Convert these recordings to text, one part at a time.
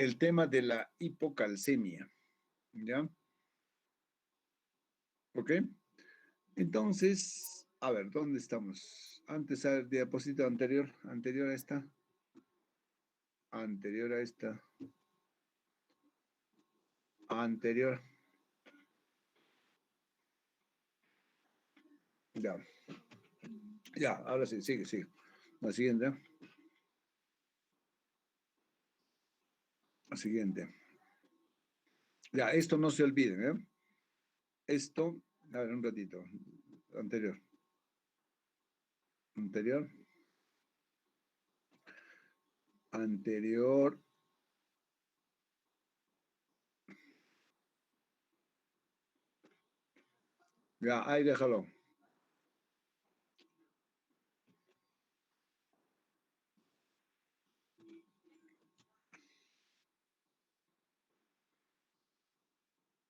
el tema de la hipocalcemia, ¿ya? ¿Ok? Entonces, a ver, ¿dónde estamos? Antes, a ver, diapositiva anterior a esta, anterior a esta, anterior, ya, ya, ahora sí, sigue. La siguiente, la siguiente. Ya, esto no se olviden, ¿eh? Esto, a ver, un ratito, anterior, anterior. Ya, ahí déjalo.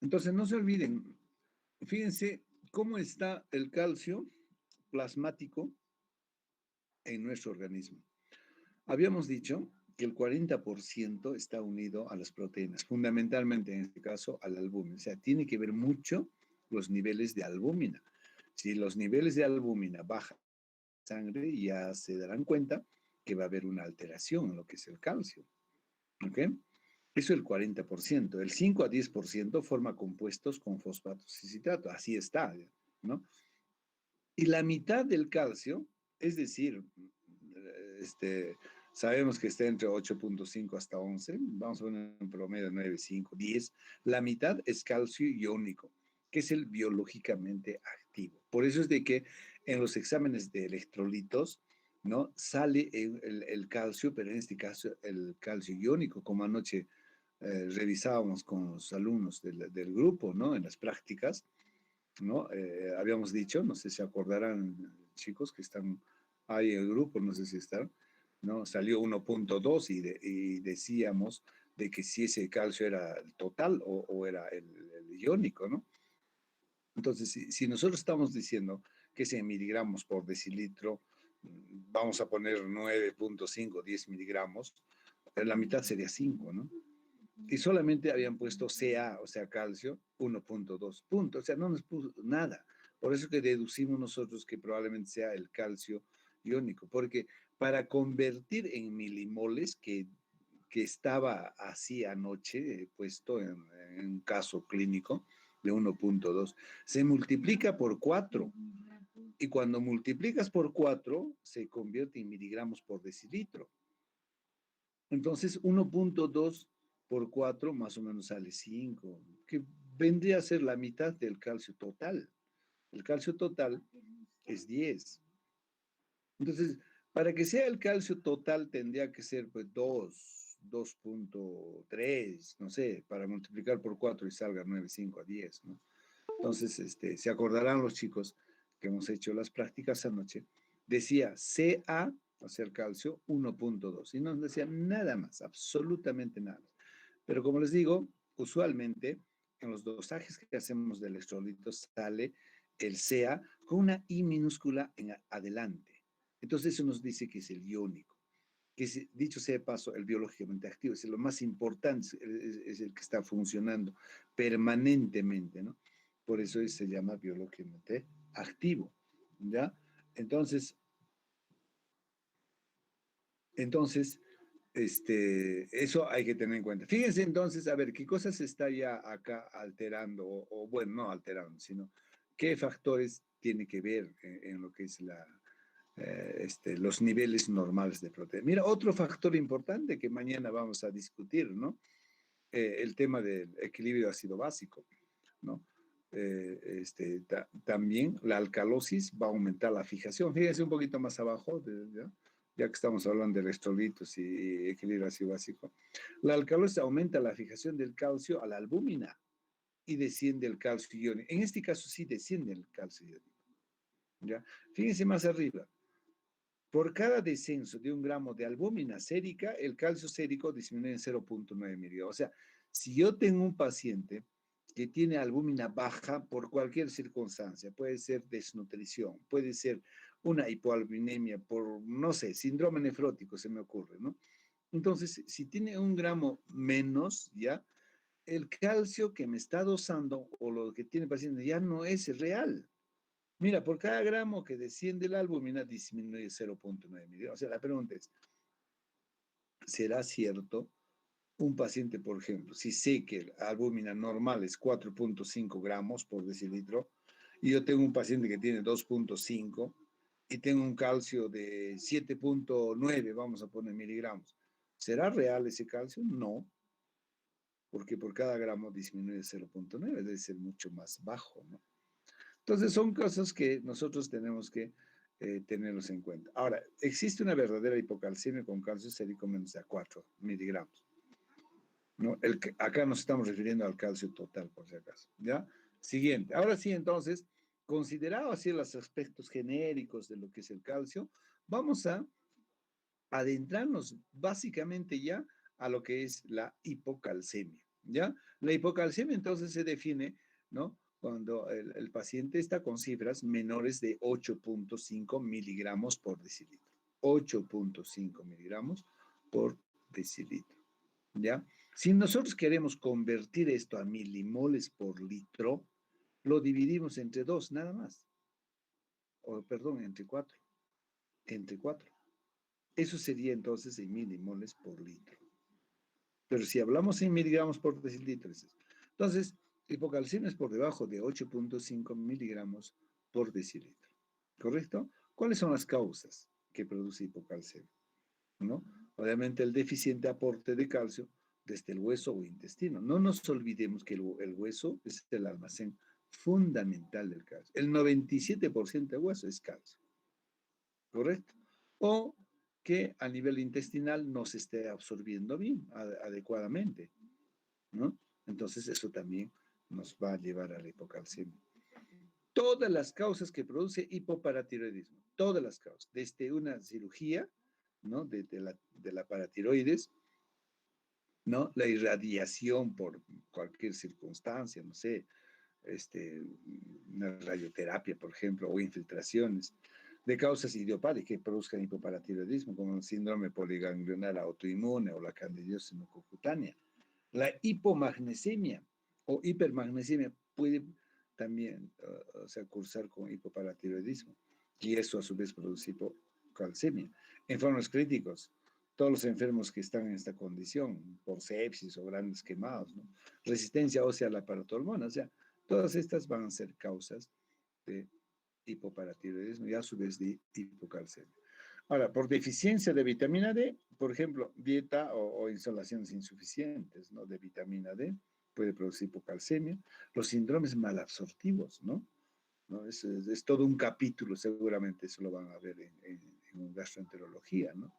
Entonces, no se olviden, fíjense cómo está el calcio plasmático en nuestro organismo. Habíamos dicho que el 40% está unido a las proteínas, fundamentalmente en este caso a la albúmina. O sea, tiene que ver mucho los niveles de albúmina. Si los niveles de albúmina bajan en sangre, ya se darán cuenta que va a haber una alteración en lo que es el calcio. ¿Ok? Eso es el 40%. El 5 a 10% forma compuestos con fosfatos y citratos. Así está, ¿no? Y la mitad del calcio, es decir, sabemos que está entre 8.5 hasta 11, vamos a poner un promedio de 9, 5, 10, la mitad es calcio iónico, que es el biológicamente activo. Por eso es de que en los exámenes de electrolitos, ¿no? Sale el calcio, pero en este caso el calcio iónico, como anoche revisábamos con los alumnos del grupo, ¿no? En las prácticas, ¿no? Habíamos dicho, no sé si acordarán, chicos, que están ahí en el grupo, no sé si están, ¿no? Salió 1.2 y decíamos de que si ese calcio era el total o era el iónico, ¿no? Entonces, si nosotros estamos diciendo que 100 miligramos por decilitro, vamos a poner 9.5, 10 miligramos, la mitad sería 5, ¿no? Y solamente habían puesto Ca, o sea, calcio, 1.2 puntos, o sea, no nos puso nada. Por eso que deducimos nosotros que probablemente sea el calcio iónico, porque para convertir en milimoles, que estaba así anoche, puesto en un caso clínico de 1.2, se multiplica por 4. Y cuando multiplicas por 4, se convierte en miligramos por decilitro. Entonces, 1.2 por 4 más o menos sale 5, que vendría a ser la mitad del calcio total. El calcio total es 10. Entonces, para que sea el calcio total tendría que ser pues 2, 2.3, no sé, para multiplicar por 4 y salga 9, 5 a 10, ¿no? Entonces, se acordarán los chicos que hemos hecho las prácticas anoche, decía Ca, o sea, el calcio, 1.2, y no decía nada más, absolutamente nada más. Pero como les digo, usualmente en los dosajes que hacemos de electrolitos sale el Ca con una I minúscula en adelante. Entonces eso nos dice que es el iónico, que es, dicho sea de paso, el biológicamente activo, es lo más importante, es el que está funcionando permanentemente, ¿no? Por eso se llama biológicamente activo, ¿ya? Entonces, entonces, eso hay que tener en cuenta. Fíjense entonces, a ver, qué cosas se está ya acá alterando, o bueno, no alterando, sino qué factores tiene que ver en lo que es los niveles normales de proteína. Mira, otro factor importante que mañana vamos a discutir, ¿no? El tema del equilibrio ácido básico, ¿no? También la alcalosis va a aumentar la fijación. Fíjense un poquito más abajo, ya que estamos hablando de electrolitos y equilibrio ácido básico. La alcalosis aumenta la fijación del calcio a la albúmina y desciende el calcio iónico. En este caso sí desciende el calcio iónico, ¿ya? Fíjense más arriba. Por cada descenso de 1 gramo de albúmina sérica, el calcio sérico disminuye en 0.9 miligramos. O sea, si yo tengo un paciente que tiene albúmina baja por cualquier circunstancia, puede ser desnutrición, puede ser una hipoalbuminemia por, no sé, síndrome nefrótico, se me ocurre, ¿no? Entonces, si tiene 1 gramo menos, ya, el calcio que me está dosando o lo que tiene el paciente ya no es real. Mira, por cada gramo que desciende la albúmina disminuye 0,9 miligramos. O sea, la pregunta es, ¿será cierto un paciente, por ejemplo, si sé que la albúmina normal es 4,5 gramos por decilitro y yo tengo un paciente que tiene 2,5 y tengo un calcio de 7,9, vamos a poner miligramos, ¿será real ese calcio? No, porque por cada gramo disminuye 0,9, debe ser mucho más bajo, ¿no? Entonces son cosas que nosotros tenemos que tenerlos en cuenta. Ahora, existe una verdadera hipocalcemia con calcio sérico menos de 4 miligramos. ¿No? Acá nos estamos refiriendo al calcio total, por si acaso. ¿Ya? Siguiente. Ahora sí, entonces, considerado así los aspectos genéricos de lo que es el calcio, vamos a adentrarnos básicamente ya a lo que es la hipocalcemia. ¿Ya? La hipocalcemia entonces se define, ¿no? Cuando el paciente está con cifras menores de 8,5 miligramos por decilitro. 8,5 miligramos por decilitro. ¿Ya? Si nosotros queremos convertir esto a milimoles por litro, lo dividimos entre 2, nada más. O, perdón, entre 4. Entre 4. Eso sería entonces en milimoles por litro. Pero si hablamos en miligramos por decilitro, es eso. Entonces, hipocalcemia es por debajo de 8,5 miligramos por decilitro. ¿Correcto? ¿Cuáles son las causas que produce hipocalcemia? ¿No? Obviamente el deficiente aporte de calcio desde el hueso o intestino. No nos olvidemos que el hueso es el almacén fundamental del calcio. El 97% del hueso es calcio, ¿correcto? O que a nivel intestinal no se esté absorbiendo bien, adecuadamente, ¿no? Entonces eso también nos va a llevar a la hipocalcemia. Todas las causas que produce hipoparatiroidismo, todas las causas, desde una cirugía, ¿no? De la paratiroides, ¿no? La irradiación por cualquier circunstancia, no sé, una radioterapia, por ejemplo, o infiltraciones de causas idiopáticas que produzcan hipoparatiroidismo, como el síndrome poliganglional autoinmune o la candidiasis mucocutánea. La hipomagnesemia o hipermagnesemia puede también o sea, cursar con hipoparatiroidismo y eso a su vez produce hipocalcemia. Enfermos críticos, todos los enfermos que están en esta condición, por sepsis o grandes quemados, ¿no? Resistencia ósea a la paratormona, o sea, todas estas van a ser causas de hipoparatiroidismo y a su vez de hipocalcemia. Ahora, por deficiencia de vitamina D, por ejemplo, dieta o insolaciones insuficientes, ¿no? De vitamina D puede producir hipocalcemia. Los síndromes malabsortivos, ¿no? ¿No? Es todo un capítulo, seguramente eso lo van a ver en gastroenterología, ¿no?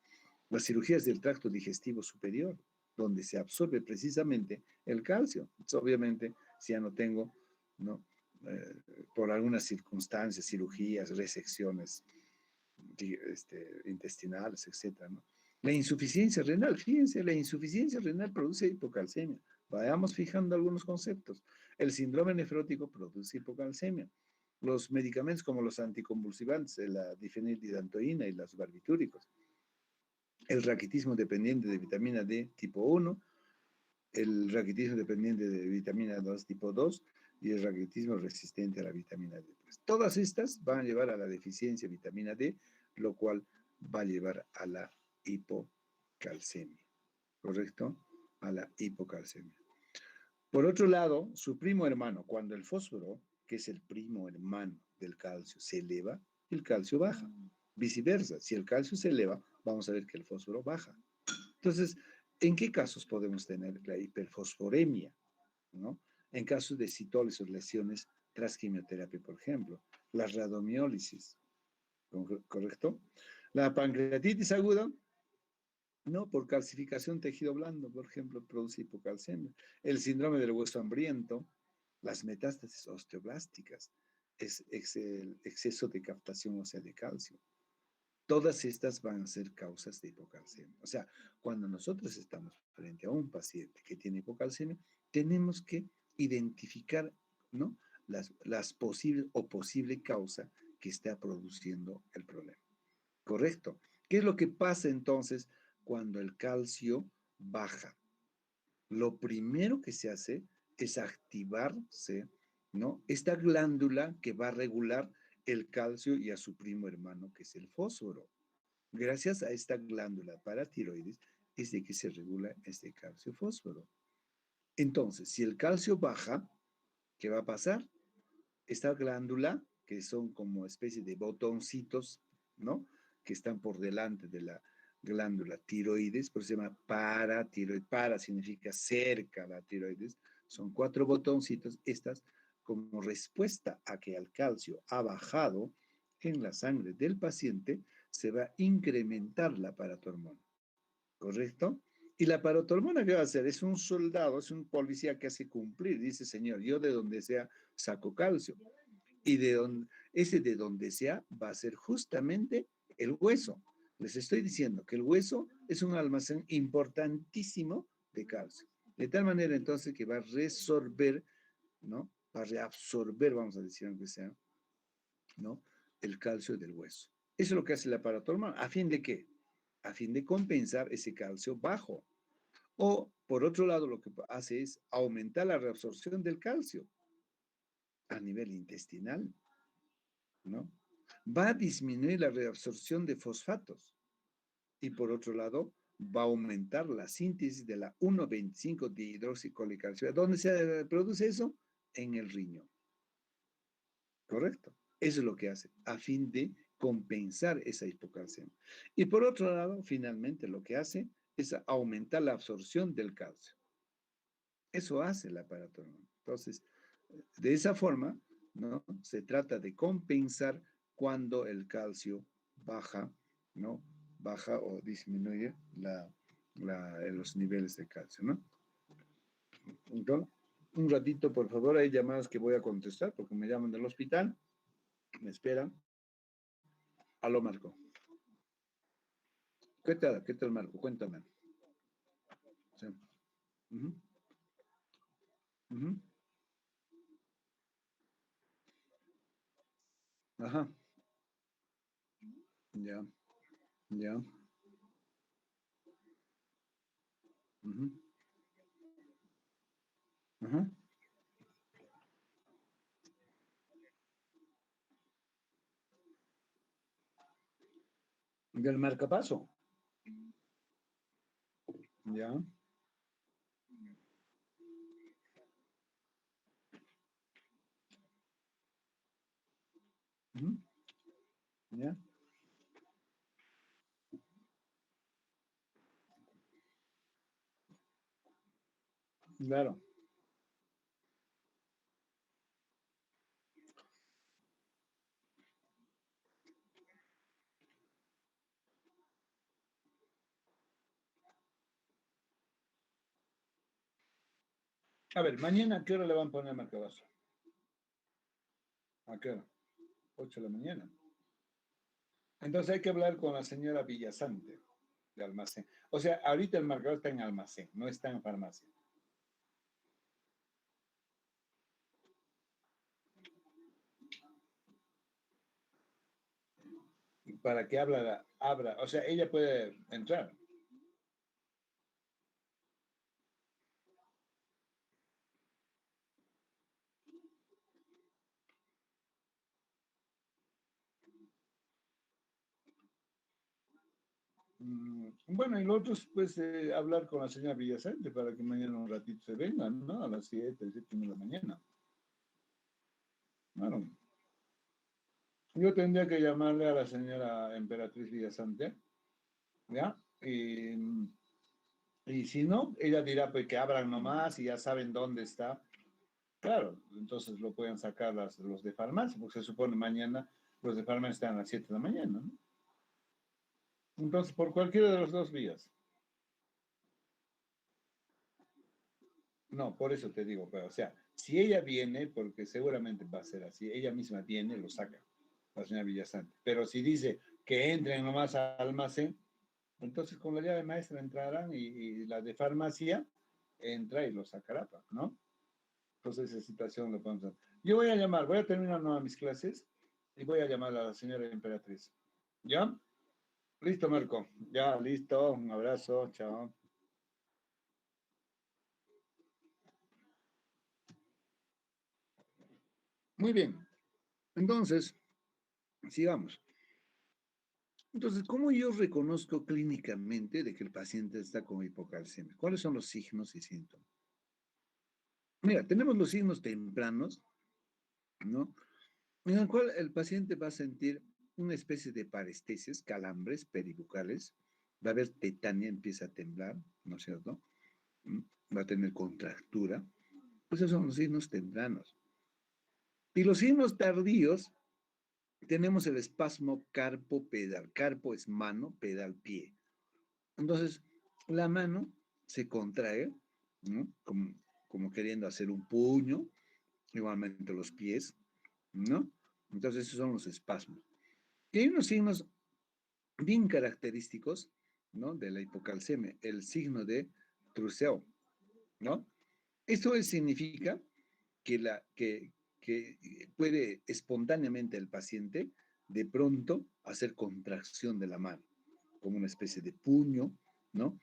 Las cirugías del tracto digestivo superior, donde se absorbe precisamente el calcio. Entonces, obviamente, si ya no tengo, ¿no? Por algunas circunstancias, cirugías, resecciones intestinales, etcétera, ¿no? La insuficiencia renal, fíjense, la insuficiencia renal produce hipocalcemia. Vayamos fijando algunos conceptos. El síndrome nefrótico produce hipocalcemia. Los medicamentos como los anticonvulsivantes, la difenildidantoína y los barbitúricos. El raquitismo dependiente de vitamina D tipo 1, el raquitismo dependiente de vitamina 2 tipo 2 y el raquitismo resistente a la vitamina D. Pues todas estas van a llevar a la deficiencia de vitamina D, lo cual va a llevar a la hipocalcemia, ¿correcto? A la hipocalcemia. Por otro lado, su primo hermano, cuando el fósforo, que es el primo hermano del calcio, se eleva, el calcio baja. Viceversa, si el calcio se eleva, vamos a ver que el fósforo baja. Entonces, ¿en qué casos podemos tener la hiperfosforemia? ¿No? En casos de citólisis o lesiones tras quimioterapia, por ejemplo, la radomiólisis, ¿correcto? La pancreatitis aguda, no, por calcificación tejido blando, por ejemplo, produce hipocalcemia. El síndrome del hueso hambriento, las metástasis osteoblásticas, es el exceso de captación ósea de calcio. Todas estas van a ser causas de hipocalcemia. O sea, cuando nosotros estamos frente a un paciente que tiene hipocalcemia, tenemos que identificar, ¿no? Las posibles o posible causa que está produciendo el problema. ¿Correcto? ¿Qué es lo que pasa entonces cuando el calcio baja. Lo primero que se hace es activarse, ¿no? Esta glándula que va a regular el calcio y a su primo hermano, que es el fósforo. Gracias a esta glándula paratiroides es de que se regula este calcio-fósforo. Entonces, si el calcio baja, ¿qué va a pasar? Esta glándula, que son como especie de botoncitos, ¿no? Que están por delante de la glándula tiroides, por eso se llama paratiroides. Para significa cerca la tiroides. Son 4 botoncitos, estas como respuesta a que el calcio ha bajado en la sangre del paciente, se va a incrementar la paratormona, ¿correcto? Y la parotormona, ¿qué va a hacer? Es un soldado, es un policía que hace cumplir. Dice, señor, yo de donde sea saco calcio. Y ese de donde sea va a ser justamente el hueso. Les estoy diciendo que el hueso es un almacén importantísimo de calcio. De tal manera entonces que va a resorber, ¿no? Va a reabsorber, vamos a decir aunque sea, ¿no? El calcio del hueso. Eso es lo que hace la paratormona. ¿A fin de qué? A fin de compensar ese calcio bajo. O, por otro lado, lo que hace es aumentar la reabsorción del calcio a nivel intestinal, ¿no? Va a disminuir la reabsorción de fosfatos y por otro lado va a aumentar la síntesis de la 1,25 dihidroxicolicarciada. ¿Dónde se produce eso? En el riñón. ¿Correcto? Eso es lo que hace, a fin de compensar esa hipocalcemia. Y por otro lado, finalmente lo que hace es aumentar la absorción del calcio. Eso hace la paratormona. Entonces, de esa forma, ¿no? Se trata de compensar cuando el calcio baja, ¿no? Baja o disminuye los niveles de calcio, ¿no? Entonces, un ratito, por favor, hay llamadas que voy a contestar porque me llaman del hospital, me esperan. Aló, Marco. ¿Qué tal, Marco? Cuéntame. Sí. Ujú, ujú. Ajá, ya, ya. Ujú, ajá. Del marcapaso. Ya. Ujú, ya. Claro. A ver, mañana, ¿a qué hora le van a poner marcapaso? ¿A qué hora? 8 de la mañana. Entonces hay que hablar con la señora Villasante de almacén. O sea, ahorita el marcador está en almacén, no está en farmacia. Para que abra, o sea, ella puede entrar. Bueno, y lo otro es pues hablar con la señora Villasante para que mañana un ratito se vengan, ¿no? A las 7 de la mañana. Claro. Yo tendría que llamarle a la señora Emperatriz Villasante, ¿ya? Y si no, ella dirá pues que abran nomás y ya saben dónde está. Claro, entonces lo pueden sacar los de farmacia, porque se supone mañana los de farmacia están a las 7 de la mañana, ¿no? Entonces, por cualquiera de los dos vías. No, por eso te digo, pero, o sea, si ella viene, porque seguramente va a ser así, ella misma viene, lo saca, la señora Villasante. Pero si dice que entren nomás al almacén, entonces con la llave maestra entrarán y la de farmacia entra y lo sacará, ¿no? Entonces esa situación lo podemos hacer. Yo voy a llamar, voy a terminar una de mis clases y voy a llamar a la señora Emperatriz. ¿Ya? Listo, Marco. Ya, listo. Un abrazo. Chao. Muy bien. Entonces, sigamos. Entonces, ¿cómo yo reconozco clínicamente de que el paciente está con hipocalcemia? ¿Cuáles son los signos y síntomas? Mira, tenemos los signos tempranos, ¿no? En el cual el paciente va a sentir una especie de parestesias, calambres peribucales, va a haber tetania, empieza a temblar, ¿no es cierto? ¿Mm? Va a tener contractura. Pues esos son los signos tempranos. Y los signos tardíos, tenemos el espasmo carpo-pedal. Carpo es mano, pedal pie. Entonces, la mano se contrae, ¿no? Como queriendo hacer un puño, igualmente los pies, ¿no? Entonces, esos son los espasmos. Y hay unos signos bien característicos, ¿no? De la hipocalcemia, el signo de Trussell, ¿no? Esto significa que puede espontáneamente el paciente de pronto hacer contracción de la mano, como una especie de puño, ¿no?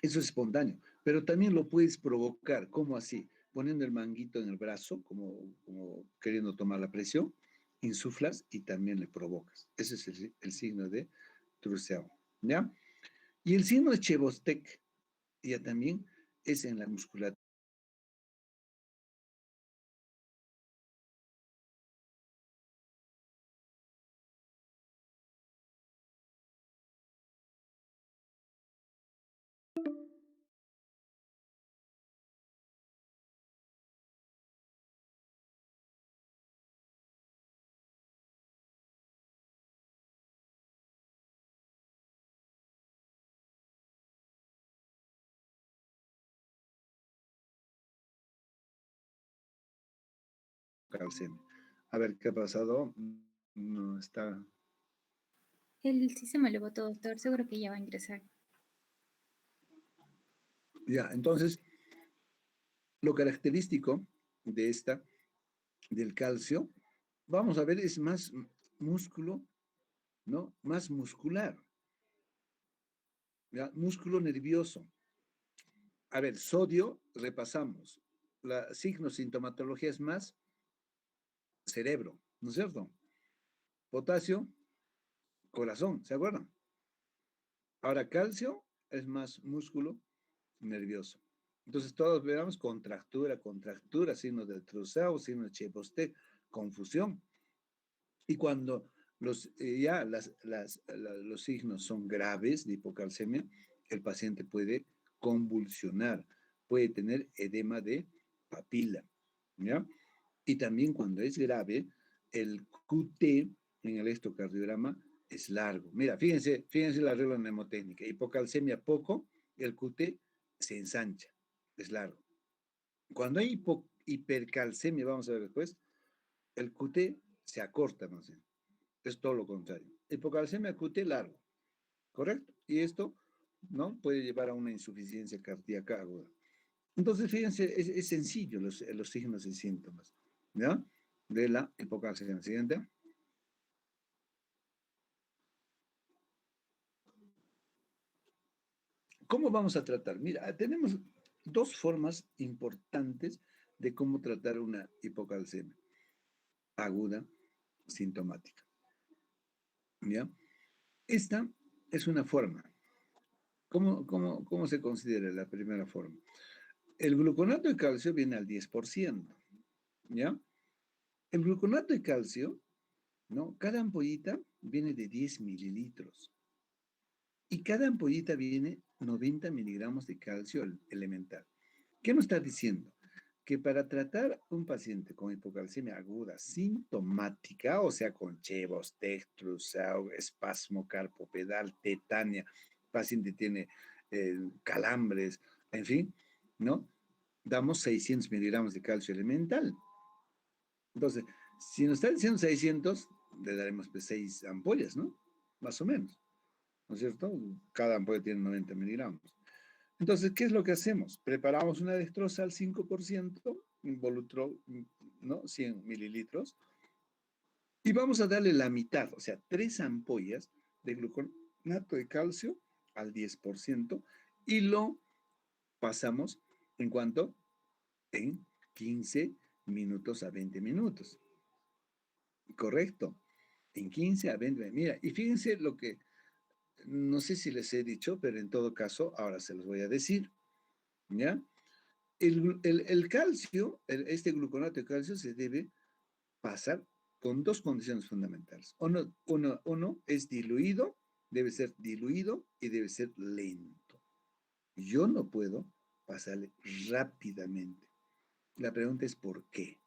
Eso es espontáneo, pero también lo puedes provocar, ¿cómo así? Poniendo el manguito en el brazo, como queriendo tomar la presión, insuflas y también le provocas. Ese es el signo de Trussell, ¿ya? Y el signo de Chebostek ya también es en la musculatura calcemia. A ver, ¿qué ha pasado? No está. El sistema le botó, doctor. Seguro que ya va a ingresar. Ya, entonces, lo característico de esta, del calcio, vamos a ver, es más músculo, ¿no? Más muscular, ¿ya? Músculo nervioso. A ver, sodio, repasamos. La signo sintomatología es más cerebro, ¿no es cierto? Potasio, corazón, ¿se acuerdan? Ahora, calcio es más músculo nervioso. Entonces, todos veamos contractura, contractura, signo de Trussell, signo de Chebostek, confusión. Y cuando ya los signos son graves de hipocalcemia, el paciente puede convulsionar, puede tener edema de papila, ¿ya? Y también cuando es grave, el QT en el electrocardiograma es largo. Mira, fíjense la regla mnemotécnica. Hipocalcemia poco, el QT se ensancha, es largo. Cuando hay hipercalcemia, vamos a ver después, el QT se acorta, no sé. Es todo lo contrario. Hipocalcemia QT largo, ¿correcto? Y esto, ¿no? Puede llevar a una insuficiencia cardíaca aguda. Entonces, fíjense, es sencillo los signos y síntomas, ¿ya? De la hipocalcemia. Siguiente. ¿Cómo vamos a tratar? Mira, tenemos dos formas importantes de cómo tratar una hipocalcemia aguda sintomática, ¿ya? Esta es una forma. ¿Cómo se considera la primera forma? El gluconato de calcio viene al 10%, ¿ya? El gluconato de calcio, ¿no? Cada ampollita viene de 10 mililitros y cada ampollita viene 90 miligramos de calcio elemental. ¿Qué nos está diciendo? Que para tratar un paciente con hipocalcemia aguda sintomática, o sea, con chevos, textrus, espasmo carpopedal, tetania, el paciente tiene calambres, en fin, ¿no? Damos 600 miligramos de calcio elemental. Entonces, si nos está diciendo 600, le daremos pues 6 ampollas, ¿no? Más o menos, ¿no es cierto? Cada ampolla tiene 90 miligramos. Entonces, ¿qué es lo que hacemos? Preparamos una dextrosa al 5%, involucro, ¿no? 100 mililitros, y vamos a darle la mitad, o sea, 3 ampollas de gluconato de calcio al 10% y lo pasamos en cuanto en 15 minutos a 20 minutos. Correcto. En 15 a 20. Mira, y fíjense lo que, no sé si les he dicho, pero en todo caso, ahora se los voy a decir. ¿Ya? El calcio, este gluconato de calcio se debe pasar con dos condiciones fundamentales. Uno es diluido, debe ser diluido y debe ser lento. Yo no puedo pasarle rápidamente. La pregunta es ¿por qué?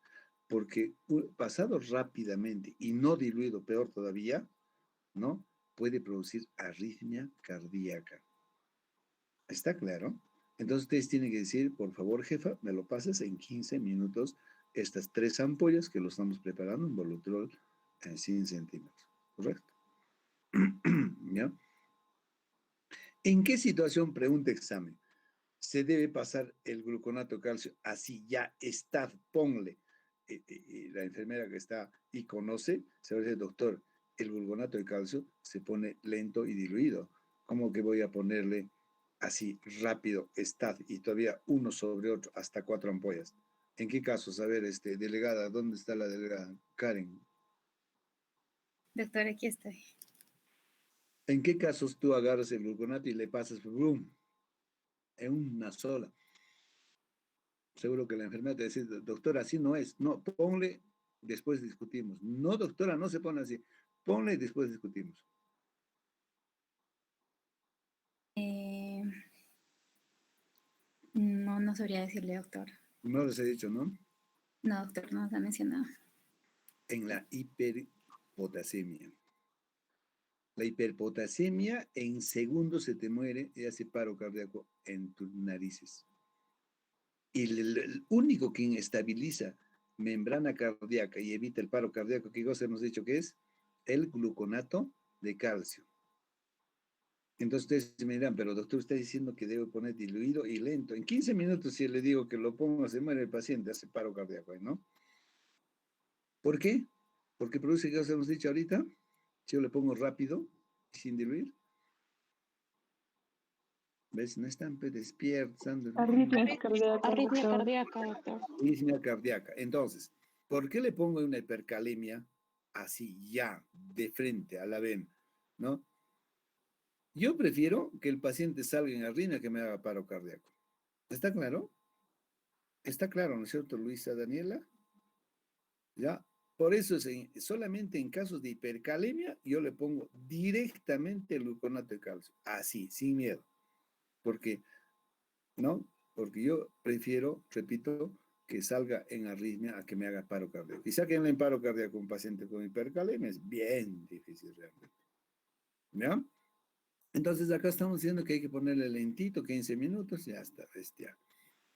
Porque pasado rápidamente y no diluido, peor todavía, ¿no? Puede producir arritmia cardíaca. ¿Está claro? Entonces ustedes tienen que decir, por favor, jefa, me lo pasas en 15 minutos estas 3 ampollas que lo estamos preparando en Volutrol en 100 centímetros. ¿Correcto? ¿Ya? ¿En qué situación, pregunta examen, se debe pasar el gluconato de calcio así ya está, ponle? La enfermera que está y conoce, se va a decir, doctor, el gluconato de calcio se pone lento y diluido. ¿Cómo que voy a ponerle así rápido, está y todavía uno sobre otro, hasta 4 ampollas? ¿En qué casos? A ver, delegada, ¿dónde está la delegada? Karen. Doctor, aquí estoy. ¿En qué casos tú agarras el gluconato y le pasas, boom, en una sola? Seguro que la enfermera te dice, doctora, así no es. No, ponle, después discutimos. No, doctora, no se pone así. Ponle y después discutimos. Eh, no sabría decirle, doctor. No les he dicho, ¿no? No, doctor, no nos ha mencionado. En la hiperpotasemia. La hiperpotasemia en segundos se te muere y hace paro cardíaco en tus narices. Y el único que estabiliza membrana cardíaca y evita el paro cardíaco, ¿qué cosa hemos dicho que es? El gluconato de calcio. Entonces ustedes me dirán, pero doctor, usted está diciendo que debe poner diluido y lento. En 15 minutos, si le digo que lo ponga, se muere el paciente, hace paro cardíaco, ¿no? ¿Por qué? Porque produce, ¿qué os hemos dicho ahorita? Si yo le pongo rápido y sin diluir, ¿ves? No están despiertos. Arritmia cardíaca, Arritmia doctor. cardíaca, doctor. Arritmia cardíaca. Entonces, ¿por qué le pongo una hipercalemia así ya, de frente a la vena? ¿No? Yo prefiero que el paciente salga en arritmia que me haga paro cardíaco. ¿Está claro? Está claro, ¿no es cierto, Luisa Daniela? ¿Ya? Por eso solamente en casos de hipercalemia yo le pongo directamente el gluconato de calcio, así, sin miedo. Porque, ¿no? Porque yo prefiero, repito, que salga en arritmia a que me haga paro cardíaco. Y sáquenle en paro cardíaco un paciente con hipercalemia, es bien difícil realmente. ¿Ya? Entonces acá estamos diciendo que hay que ponerle lentito, 15 minutos, y ya está, bestia.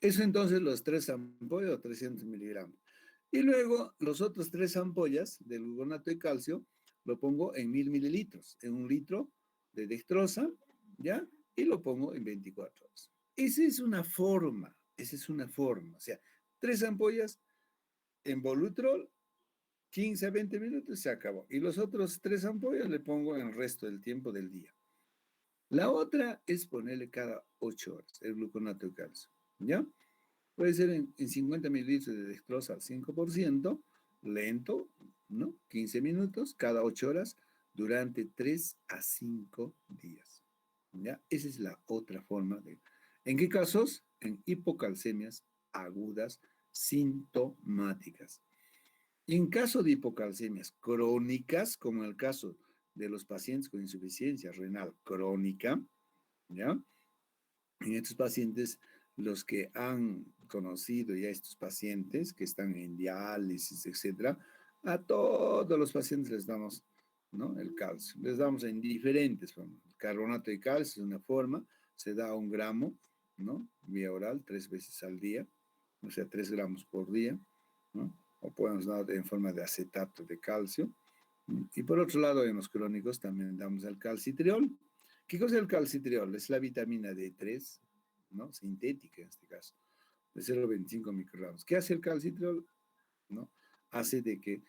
Eso entonces los 3 ampollas o 300 miligramos. Y luego los otros 3 ampollas del gluconato de calcio lo pongo en 1000 mililitros, en 1 litro de dextrosa, ¿ya? Y lo pongo en 24 horas. Esa es una forma, O sea, 3 ampollas en Volutrol, 15 a 20 minutos, se acabó. Y los otros 3 ampollas le pongo en el resto del tiempo del día. La otra es ponerle cada 8 horas el gluconato de calcio, ¿ya? Puede ser en 50 mililitros de dextrosa al 5%, lento, ¿no? 15 minutos, cada 8 horas, durante 3 a 5 días. ¿Ya? Esa es la otra forma de... ¿En qué casos? En hipocalcemias agudas sintomáticas. Y en caso de hipocalcemias crónicas, como en el caso de los pacientes con insuficiencia renal crónica, ¿ya? En estos pacientes, los que han conocido ya estos pacientes que están en diálisis, etcétera, a todos los pacientes les damos, ¿no? El calcio. Les damos en diferentes formas. El carbonato de calcio es una forma, se da 1 gramo, ¿no? Vía oral, 3 veces al día, o sea, 3 gramos por día, ¿no? O podemos dar en forma de acetato de calcio. Y por otro lado, en los crónicos también damos el calcitriol. ¿Qué cosa es el calcitriol? Es la vitamina D3, ¿no? Sintética en este caso, de 0,25 microgramos. ¿Qué hace el calcitriol? ¿No? Hace de que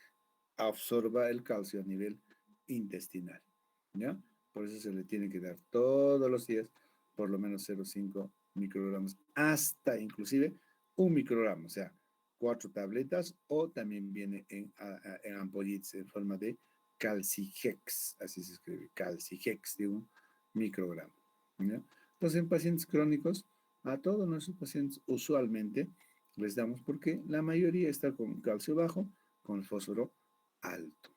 absorba el calcio a nivel intestinal, ¿ya? Por eso se le tiene que dar todos los días por lo menos 0,5 microgramos, hasta inclusive 1 microgramo, o sea, 4 tabletas, o también viene en ampollitas en forma de calcigex, así se escribe, calcigex de 1 microgramo. ¿Ya? Entonces, en pacientes crónicos, a todos nuestros pacientes usualmente les damos porque la mayoría está con calcio bajo, con fósforo alto.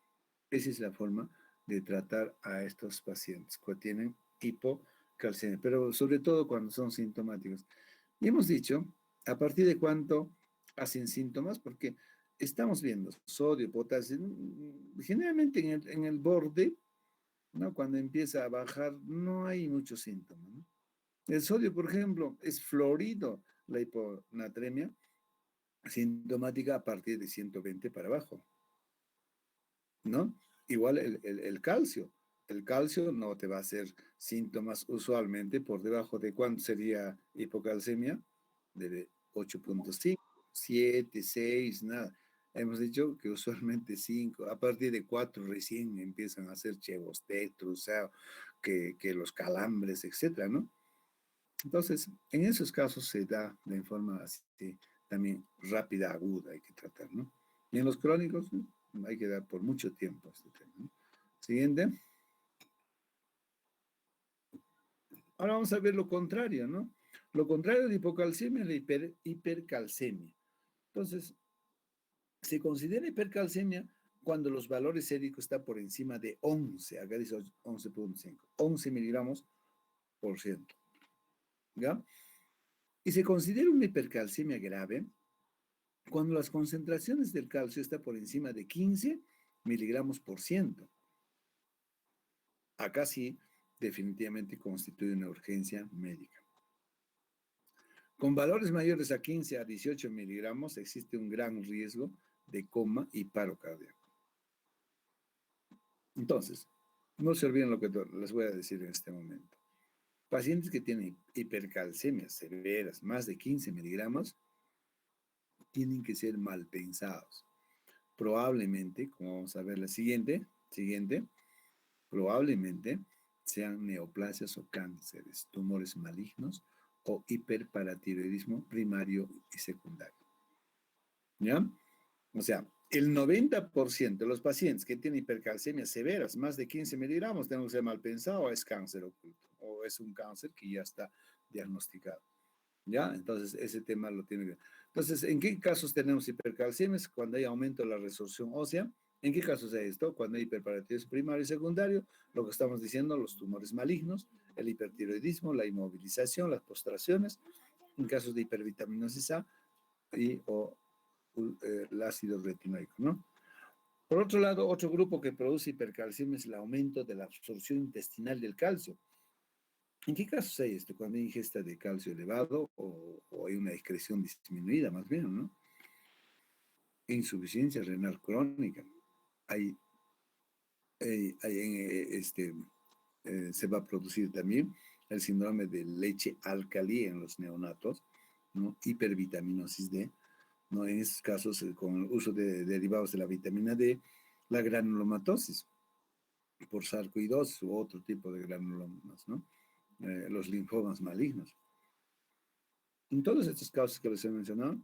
Esa es la forma de tratar a estos pacientes que tienen hipocalcemia, pero sobre todo cuando son sintomáticos. Y hemos dicho, a partir de cuánto hacen síntomas, porque estamos viendo sodio, potasio, generalmente en el borde, ¿no? Cuando empieza a bajar, no hay muchos síntomas, ¿no? El sodio, por ejemplo, es florido, la hiponatremia sintomática a partir de 120 para abajo, ¿no? Igual el calcio. El calcio no te va a hacer síntomas usualmente por debajo de cuánto sería hipocalcemia, de 8,5, 7, 6, nada. Hemos dicho que usualmente 5, a partir de 4 recién empiezan a hacer chevos, tetros, que los calambres, etcétera, ¿no? Entonces, en esos casos se da de forma así, también rápida, aguda, hay que tratar, ¿no? Y en los crónicos, hay que dar por mucho tiempo este tema, ¿no? Siguiente. Ahora vamos a ver lo contrario, ¿no? Lo contrario de hipocalcemia es la hipercalcemia. Entonces, se considera hipercalcemia cuando los valores séricos están por encima de 11, acá dice 11,5, 11 miligramos por ciento, ¿ya? Y se considera una hipercalcemia grave cuando las concentraciones del calcio están por encima de 15 miligramos por ciento. Acá sí, definitivamente constituye una urgencia médica. Con valores mayores a 15 a 18 miligramos existe un gran riesgo de coma y paro cardíaco. Entonces, no se olviden lo que les voy a decir en este momento. Pacientes que tienen hipercalcemias severas, más de 15 miligramos, tienen que ser mal pensados. Probablemente, como vamos a ver la siguiente, probablemente sean neoplasias o cánceres, tumores malignos o hiperparatiroidismo primario y secundario. ¿Ya? O sea, el 90% de los pacientes que tienen hipercalcemias severas, más de 15 miligramos, tenemos que ser mal pensado, es cáncer oculto, o es un cáncer que ya está diagnosticado. ¿Ya? Entonces, ese tema lo tiene que... Entonces, ¿en qué casos tenemos hipercalcemias? Cuando hay aumento de la resorción ósea. ¿En qué casos es esto? Cuando hay hiperparatiroidismo primario y secundario, lo que estamos diciendo, los tumores malignos, el hipertiroidismo, la inmovilización, las postraciones, en casos de hipervitaminosis A o el ácido retinoico, ¿no? Por otro lado, otro grupo que produce hipercalcemia es el aumento de la absorción intestinal del calcio. ¿En qué casos hay esto? Cuando hay ingesta de calcio elevado o hay una excreción disminuida, más bien, ¿no? Insuficiencia renal crónica. Se va a producir también el síndrome de leche alcalí en los neonatos, ¿no? Hipervitaminosis D, ¿no? En estos casos, con el uso de derivados de la vitamina D, la granulomatosis por sarcoidosis u otro tipo de granulomas, ¿no? Los linfomas malignos. En todos estos casos que les he mencionado,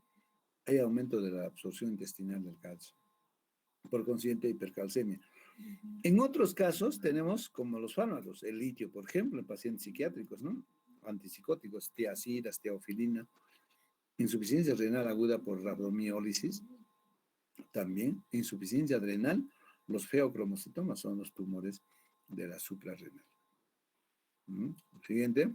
hay aumento de la absorción intestinal del calcio, por consiguiente hipercalcemia. En otros casos tenemos como los fármacos, el litio, por ejemplo, en pacientes psiquiátricos, ¿no? Antipsicóticos, tiazidas, teofilina, insuficiencia renal aguda por rabdomiólisis, también insuficiencia adrenal, los feocromocitomas son los tumores de la suprarrenal. Siguiente.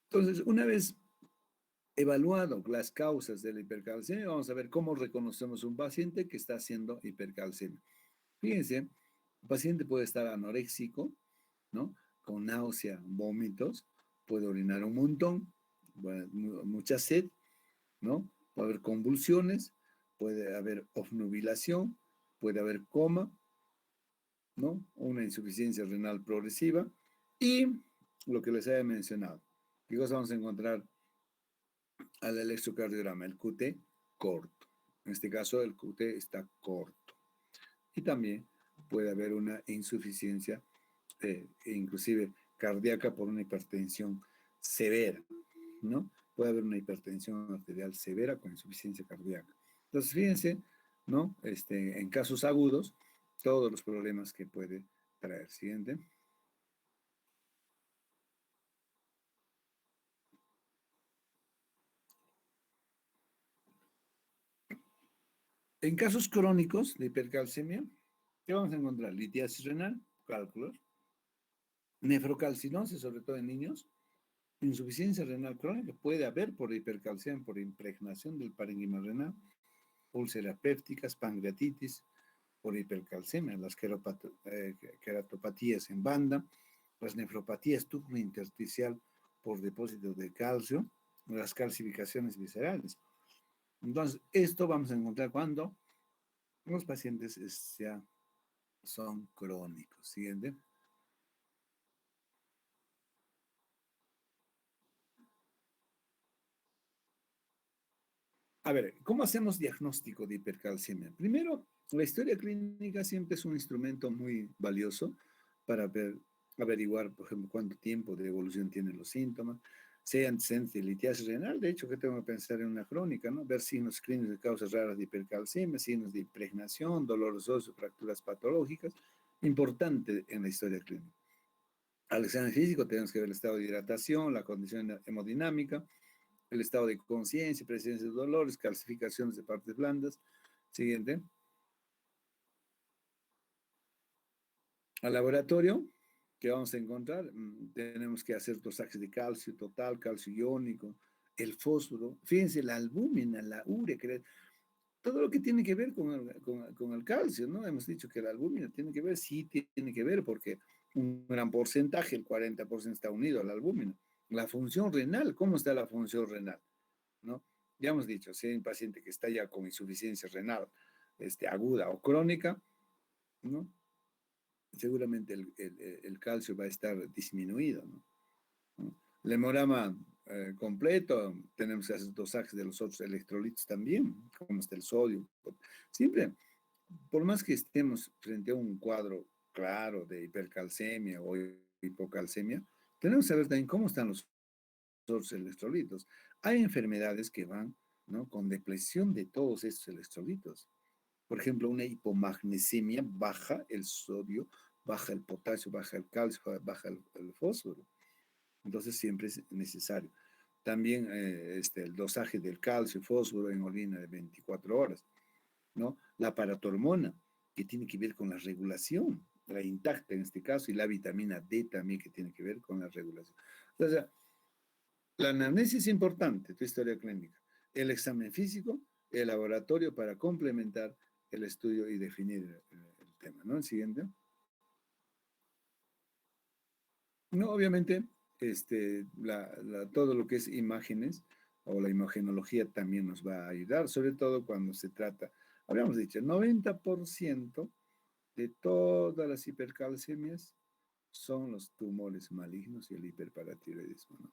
Entonces, una vez evaluado las causas de la hipercalcemia, vamos a ver cómo reconocemos un paciente que está haciendo hipercalcemia. Fíjense, el paciente puede estar anoréxico, ¿no? Con náusea, vómitos, puede orinar un montón, mucha sed, ¿no? Puede haber convulsiones, puede haber obnubilación, puede haber coma, ¿no? Una insuficiencia renal progresiva y lo que les había mencionado. ¿Qué cosa vamos a encontrar al electrocardiograma? El QT corto. En este caso, el QT está corto. Y también puede haber una insuficiencia, inclusive cardíaca por una hipertensión severa, ¿no? Puede haber una hipertensión arterial severa con insuficiencia cardíaca. Entonces, fíjense, ¿no? En casos agudos, todos los problemas que puede traer. Siguiente. En casos crónicos de hipercalcemia, ¿qué vamos a encontrar? Litiasis renal, cálculos, nefrocalcinosis, sobre todo en niños, insuficiencia renal crónica, puede haber por hipercalcemia, por impregnación del parénquima renal, úlceras pépticas, pancreatitis, por hipercalcemia, las queratopatías en banda, las nefropatías tubo intersticial por depósito de calcio, las calcificaciones viscerales. Entonces, esto vamos a encontrar cuando los pacientes ya son crónicos. Siguiente. A ver, ¿cómo hacemos diagnóstico de hipercalcemia? Primero, la historia clínica siempre es un instrumento muy valioso para averiguar, por ejemplo, cuánto tiempo de evolución tienen los síntomas, si hay antecedentes de litiasis renal, de hecho, que tengo que pensar en una crónica, ¿no? Ver signos clínicos de causas raras de hipercalcemia, signos de impregnación, dolores óseos, fracturas patológicas, importante en la historia clínica. Al examen físico tenemos que ver el estado de hidratación, la condición hemodinámica, el estado de conciencia, presencia de dolores, calcificaciones de partes blandas. Siguiente. Al laboratorio, ¿qué vamos a encontrar? Tenemos que hacer dosajes de calcio total, calcio iónico, el fósforo. Fíjense, la albúmina, la urea, todo lo que tiene que ver con el calcio, ¿no? Hemos dicho que la albúmina tiene que ver, sí tiene que ver, porque un gran porcentaje, el 40% está unido a la albúmina. La función renal, ¿cómo está la función renal? ¿No? Ya hemos dicho, si hay un paciente que está ya con insuficiencia renal aguda o crónica, ¿no? Seguramente el calcio va a estar disminuido, ¿no? El hemograma completo, tenemos que hacer dosajes de los otros electrolitos también, como está el sodio. Siempre, por más que estemos frente a un cuadro claro de hipercalcemia o hipocalcemia, tenemos que saber también cómo están los otros electrolitos. Hay enfermedades que van, ¿no?, con depresión de todos estos electrolitos. Por ejemplo, una hipomagnesemia, baja el sodio, baja el potasio, baja el calcio, baja el fósforo. Entonces siempre es necesario. También el dosaje del calcio y fósforo en orina de 24 horas, ¿no? La paratormona, que tiene que ver con la regulación, la intacta en este caso, y la vitamina D también que tiene que ver con la regulación. O sea, la anamnesis es importante, tu historia clínica. El examen físico, el laboratorio para complementar el estudio y definir el tema, ¿no? El siguiente. No, obviamente, todo lo que es imágenes o la imagenología también nos va a ayudar, sobre todo cuando se trata, habíamos dicho, el 90% de todas las hipercalcemias son los tumores malignos y el hiperparatiroidismo, ¿no?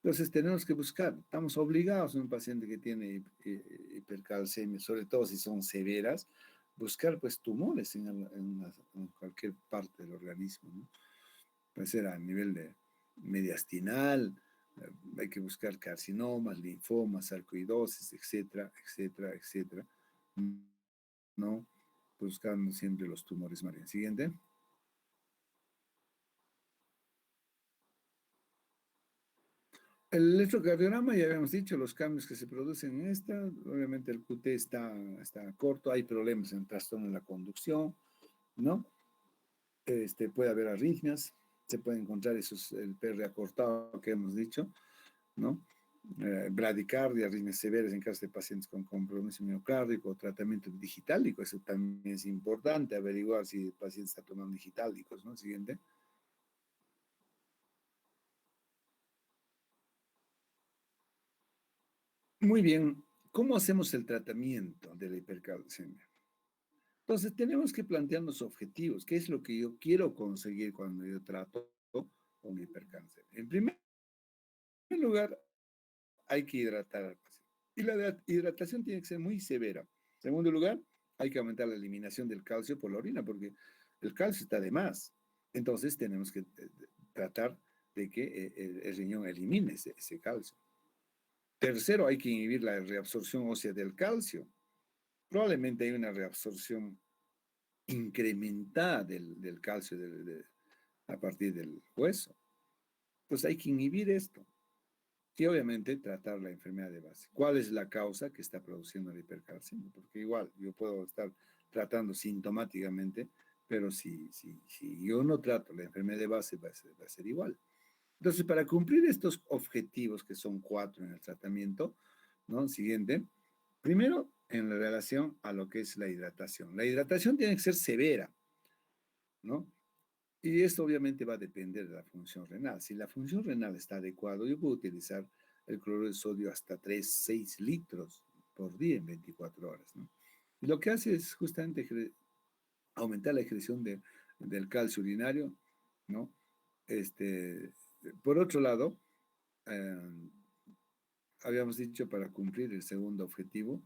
Entonces tenemos que buscar, estamos obligados en un paciente que tiene hipercalcemia, sobre todo si son severas, buscar pues tumores en cualquier parte del organismo, ¿no? Puede ser a nivel de mediastinal, hay que buscar carcinomas, linfomas, sarcoidosis, etcétera, etcétera, etcétera, ¿no? Buscando siempre los tumores malignos. Siguiente. El electrocardiograma, ya habíamos dicho, los cambios que se producen en esta, obviamente el QT está corto, hay problemas en el trastorno de la conducción, ¿no? Puede haber arritmias, se puede encontrar el PR acortado que hemos dicho, ¿no? Bradicardia, arritmias severas en caso de pacientes con compromiso miocárdico, tratamiento digitálico, eso también es importante, averiguar si el paciente está tomando digitálicos, ¿no? Siguiente. Muy bien, ¿cómo hacemos el tratamiento de la hipercalcemia? Entonces, tenemos que plantearnos objetivos. ¿Qué es lo que yo quiero conseguir cuando yo trato un hipercáncer? En primer lugar, hay que hidratar al paciente. Y la hidratación tiene que ser muy severa. En segundo lugar, hay que aumentar la eliminación del calcio por la orina, porque el calcio está de más. Entonces tenemos que tratar de que el riñón elimine ese calcio. Tercero, hay que inhibir la reabsorción ósea del calcio. Probablemente hay una reabsorción incrementada del calcio a partir del hueso. Pues hay que inhibir esto. Y obviamente tratar la enfermedad de base. ¿Cuál es la causa que está produciendo la hipercalcemia? Porque igual yo puedo estar tratando sintomáticamente, pero si yo no trato la enfermedad de base, va a ser igual. Entonces, para cumplir estos objetivos, que son 4 en el tratamiento, ¿no? Siguiente, primero, en relación a lo que es la hidratación. La hidratación tiene que ser severa, ¿no? Y esto obviamente va a depender de la función renal. Si la función renal está adecuada, yo puedo utilizar el cloruro de sodio hasta 3, 6 litros por día en 24 horas, ¿no? Y lo que hace es justamente aumentar la excreción del calcio urinario, ¿no? Este, por otro lado, eh, habíamos dicho, para cumplir el segundo objetivo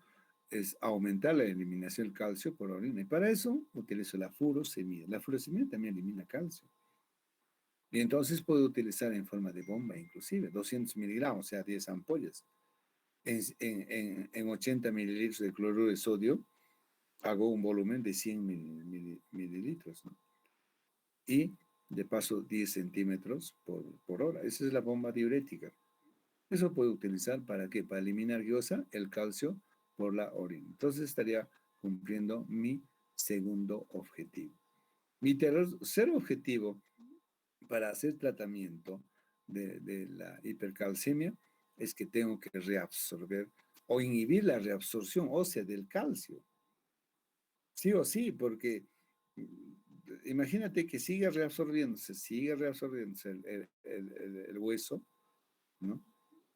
es aumentar la eliminación del calcio por orina. Y para eso utilizo la furosemida. La furosemida también elimina calcio. Y entonces puedo utilizar en forma de bomba, inclusive 200 miligramos, o sea, 10 ampollas. En 80 mililitros de cloruro de sodio hago un volumen de 100 mililitros, ¿no? Y de paso 10 centímetros por hora. Esa es la bomba diurética. Eso puedo utilizar para qué? Para eliminar guiosa, el calcio por la orina. Entonces estaría cumpliendo mi segundo objetivo. Mi tercer objetivo para hacer tratamiento de la hipercalcemia es que tengo que reabsorber o inhibir la reabsorción ósea del calcio. Sí o sí, porque imagínate que sigue reabsorbiéndose el hueso, ¿no?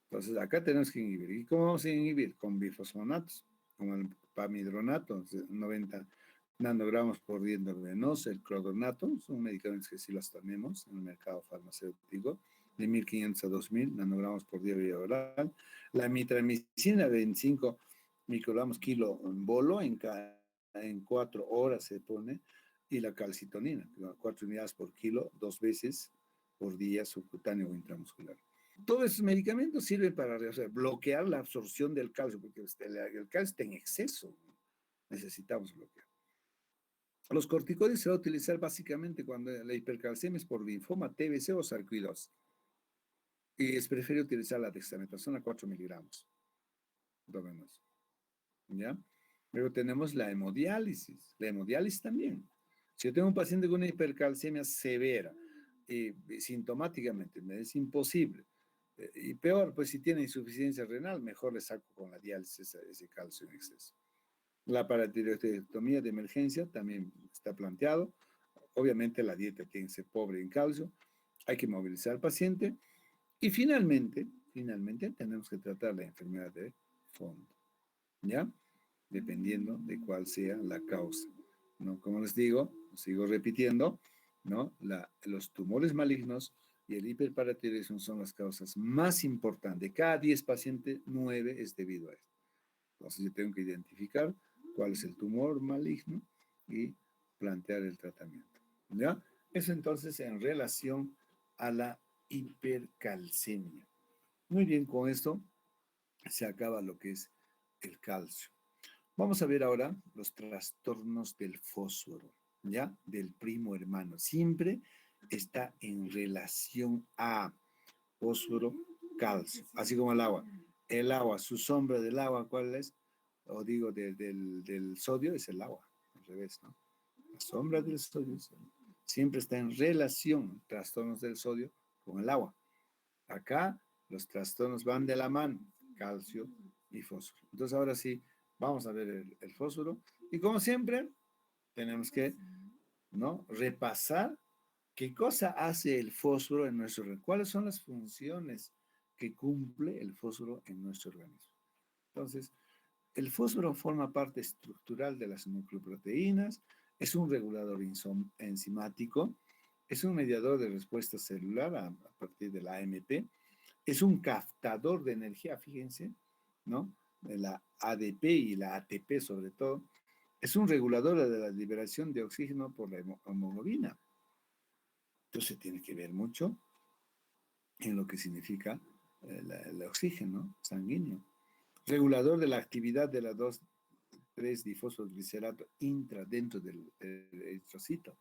Entonces, acá tenemos que inhibir. ¿Y cómo vamos a inhibir? Con bifosfonatos, con el pamidronato, 90 nanogramos por día endovenoso, el clodronato, son medicamentos que sí los tenemos en el mercado farmacéutico, de 1500 a 2000 nanogramos por día vía oral. La mitramicina, 25 microgramos kilo en bolo, en 4 horas se pone, y la calcitonina, 4 unidades por kilo, 2 veces por día, subcutáneo o intramuscular. Todos esos medicamentos sirven para, o sea, bloquear la absorción del calcio, porque el calcio está en exceso. Necesitamos bloquear. Los corticoides se va a utilizar básicamente cuando la hipercalcemia es por linfoma, TBC o sarcoidosis. Y es preferible utilizar la dexametasona 4 miligramos. ¿Ya? Luego tenemos la hemodiálisis. La hemodiálisis también. Si yo tengo un paciente con una hipercalcemia severa, y sintomáticamente me es imposible, y peor, pues si tiene insuficiencia renal, mejor le saco con la diálisis ese calcio en exceso. La paratiroidectomía de emergencia también está planteado. Obviamente la dieta tiene que ser pobre en calcio. Hay que movilizar al paciente. Y finalmente tenemos que tratar la enfermedad de fondo, ¿ya? Dependiendo de cuál sea la causa, ¿no? Como les digo, sigo repitiendo, ¿no? Los tumores malignos y el hiperparatiroidismo son las causas más importantes. Cada 10 pacientes, 9 es debido a esto. Entonces yo tengo que identificar cuál es el tumor maligno y plantear el tratamiento, ¿ya? Eso entonces en relación a la hipercalcemia. Muy bien, con esto se acaba lo que es el calcio. Vamos a ver ahora los trastornos del fósforo, ¿ya? Del primo hermano. Siempre está en relación a fósforo, calcio, así como el agua. El agua, su sombra del agua, ¿cuál es? O digo, del sodio es el agua, al revés, ¿no? La sombra del sodio siempre está en relación, trastornos del sodio, con el agua. Acá los trastornos van de la mano, calcio y fósforo. Entonces ahora sí, vamos a ver el fósforo. Y como siempre, tenemos que, ¿no? Repasar qué cosa hace el fósforo en nuestro organismo. ¿Cuáles son las funciones que cumple el fósforo en nuestro organismo? Entonces, el fósforo forma parte estructural de las nucleoproteínas, es un regulador enzimático, es un mediador de respuesta celular a partir de la AMP, es un captador de energía, fíjense, ¿no? la ADP y la ATP sobre todo, es un regulador de la liberación de oxígeno por la hemoglobina. Entonces tiene que ver mucho en lo que significa el oxígeno sanguíneo. Regulador de la actividad de la 2,3-difosfoglicerato intra dentro del eritrocito,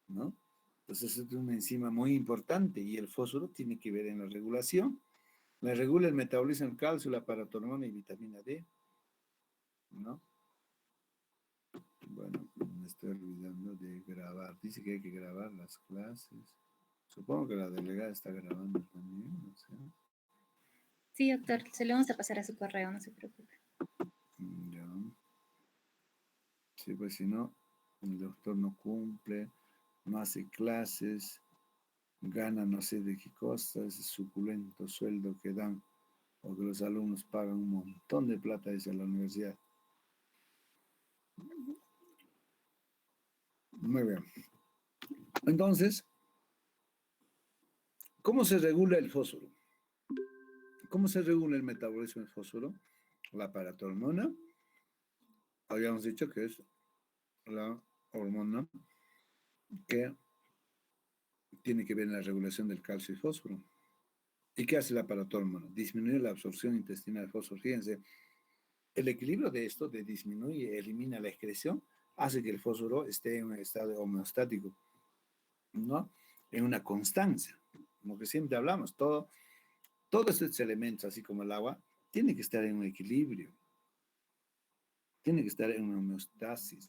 ¿no? Entonces es una enzima muy importante y el fósforo tiene que ver en la regulación. La regula el metabolismo del calcio, la paratormona y vitamina D, ¿no? Bueno, me estoy olvidando de grabar. Dice que hay que grabar las clases. Supongo que la delegada está grabando también, no sé. Sí, doctor, se lo vamos a pasar a su correo, no se preocupe. Ya. Sí, pues si no, el doctor no cumple, no hace clases, gana no sé de qué cosa, ese suculento sueldo que dan, o que los alumnos pagan un montón de plata desde la universidad. Muy bien. Entonces, ¿cómo se regula el fósforo? ¿Cómo se regula el metabolismo del fósforo? La paratormona, habíamos dicho que es la hormona que tiene que ver en la regulación del calcio y fósforo. ¿Y qué hace la paratormona? Disminuye la absorción intestinal de fósforo. Fíjense, el equilibrio de esto, de disminuye, elimina la excreción, hace que el fósforo esté en un estado homeostático, ¿no? En una constancia. Como que siempre hablamos, todos estos elementos, así como el agua, tienen que estar en un equilibrio, tienen que estar en una homeostasis.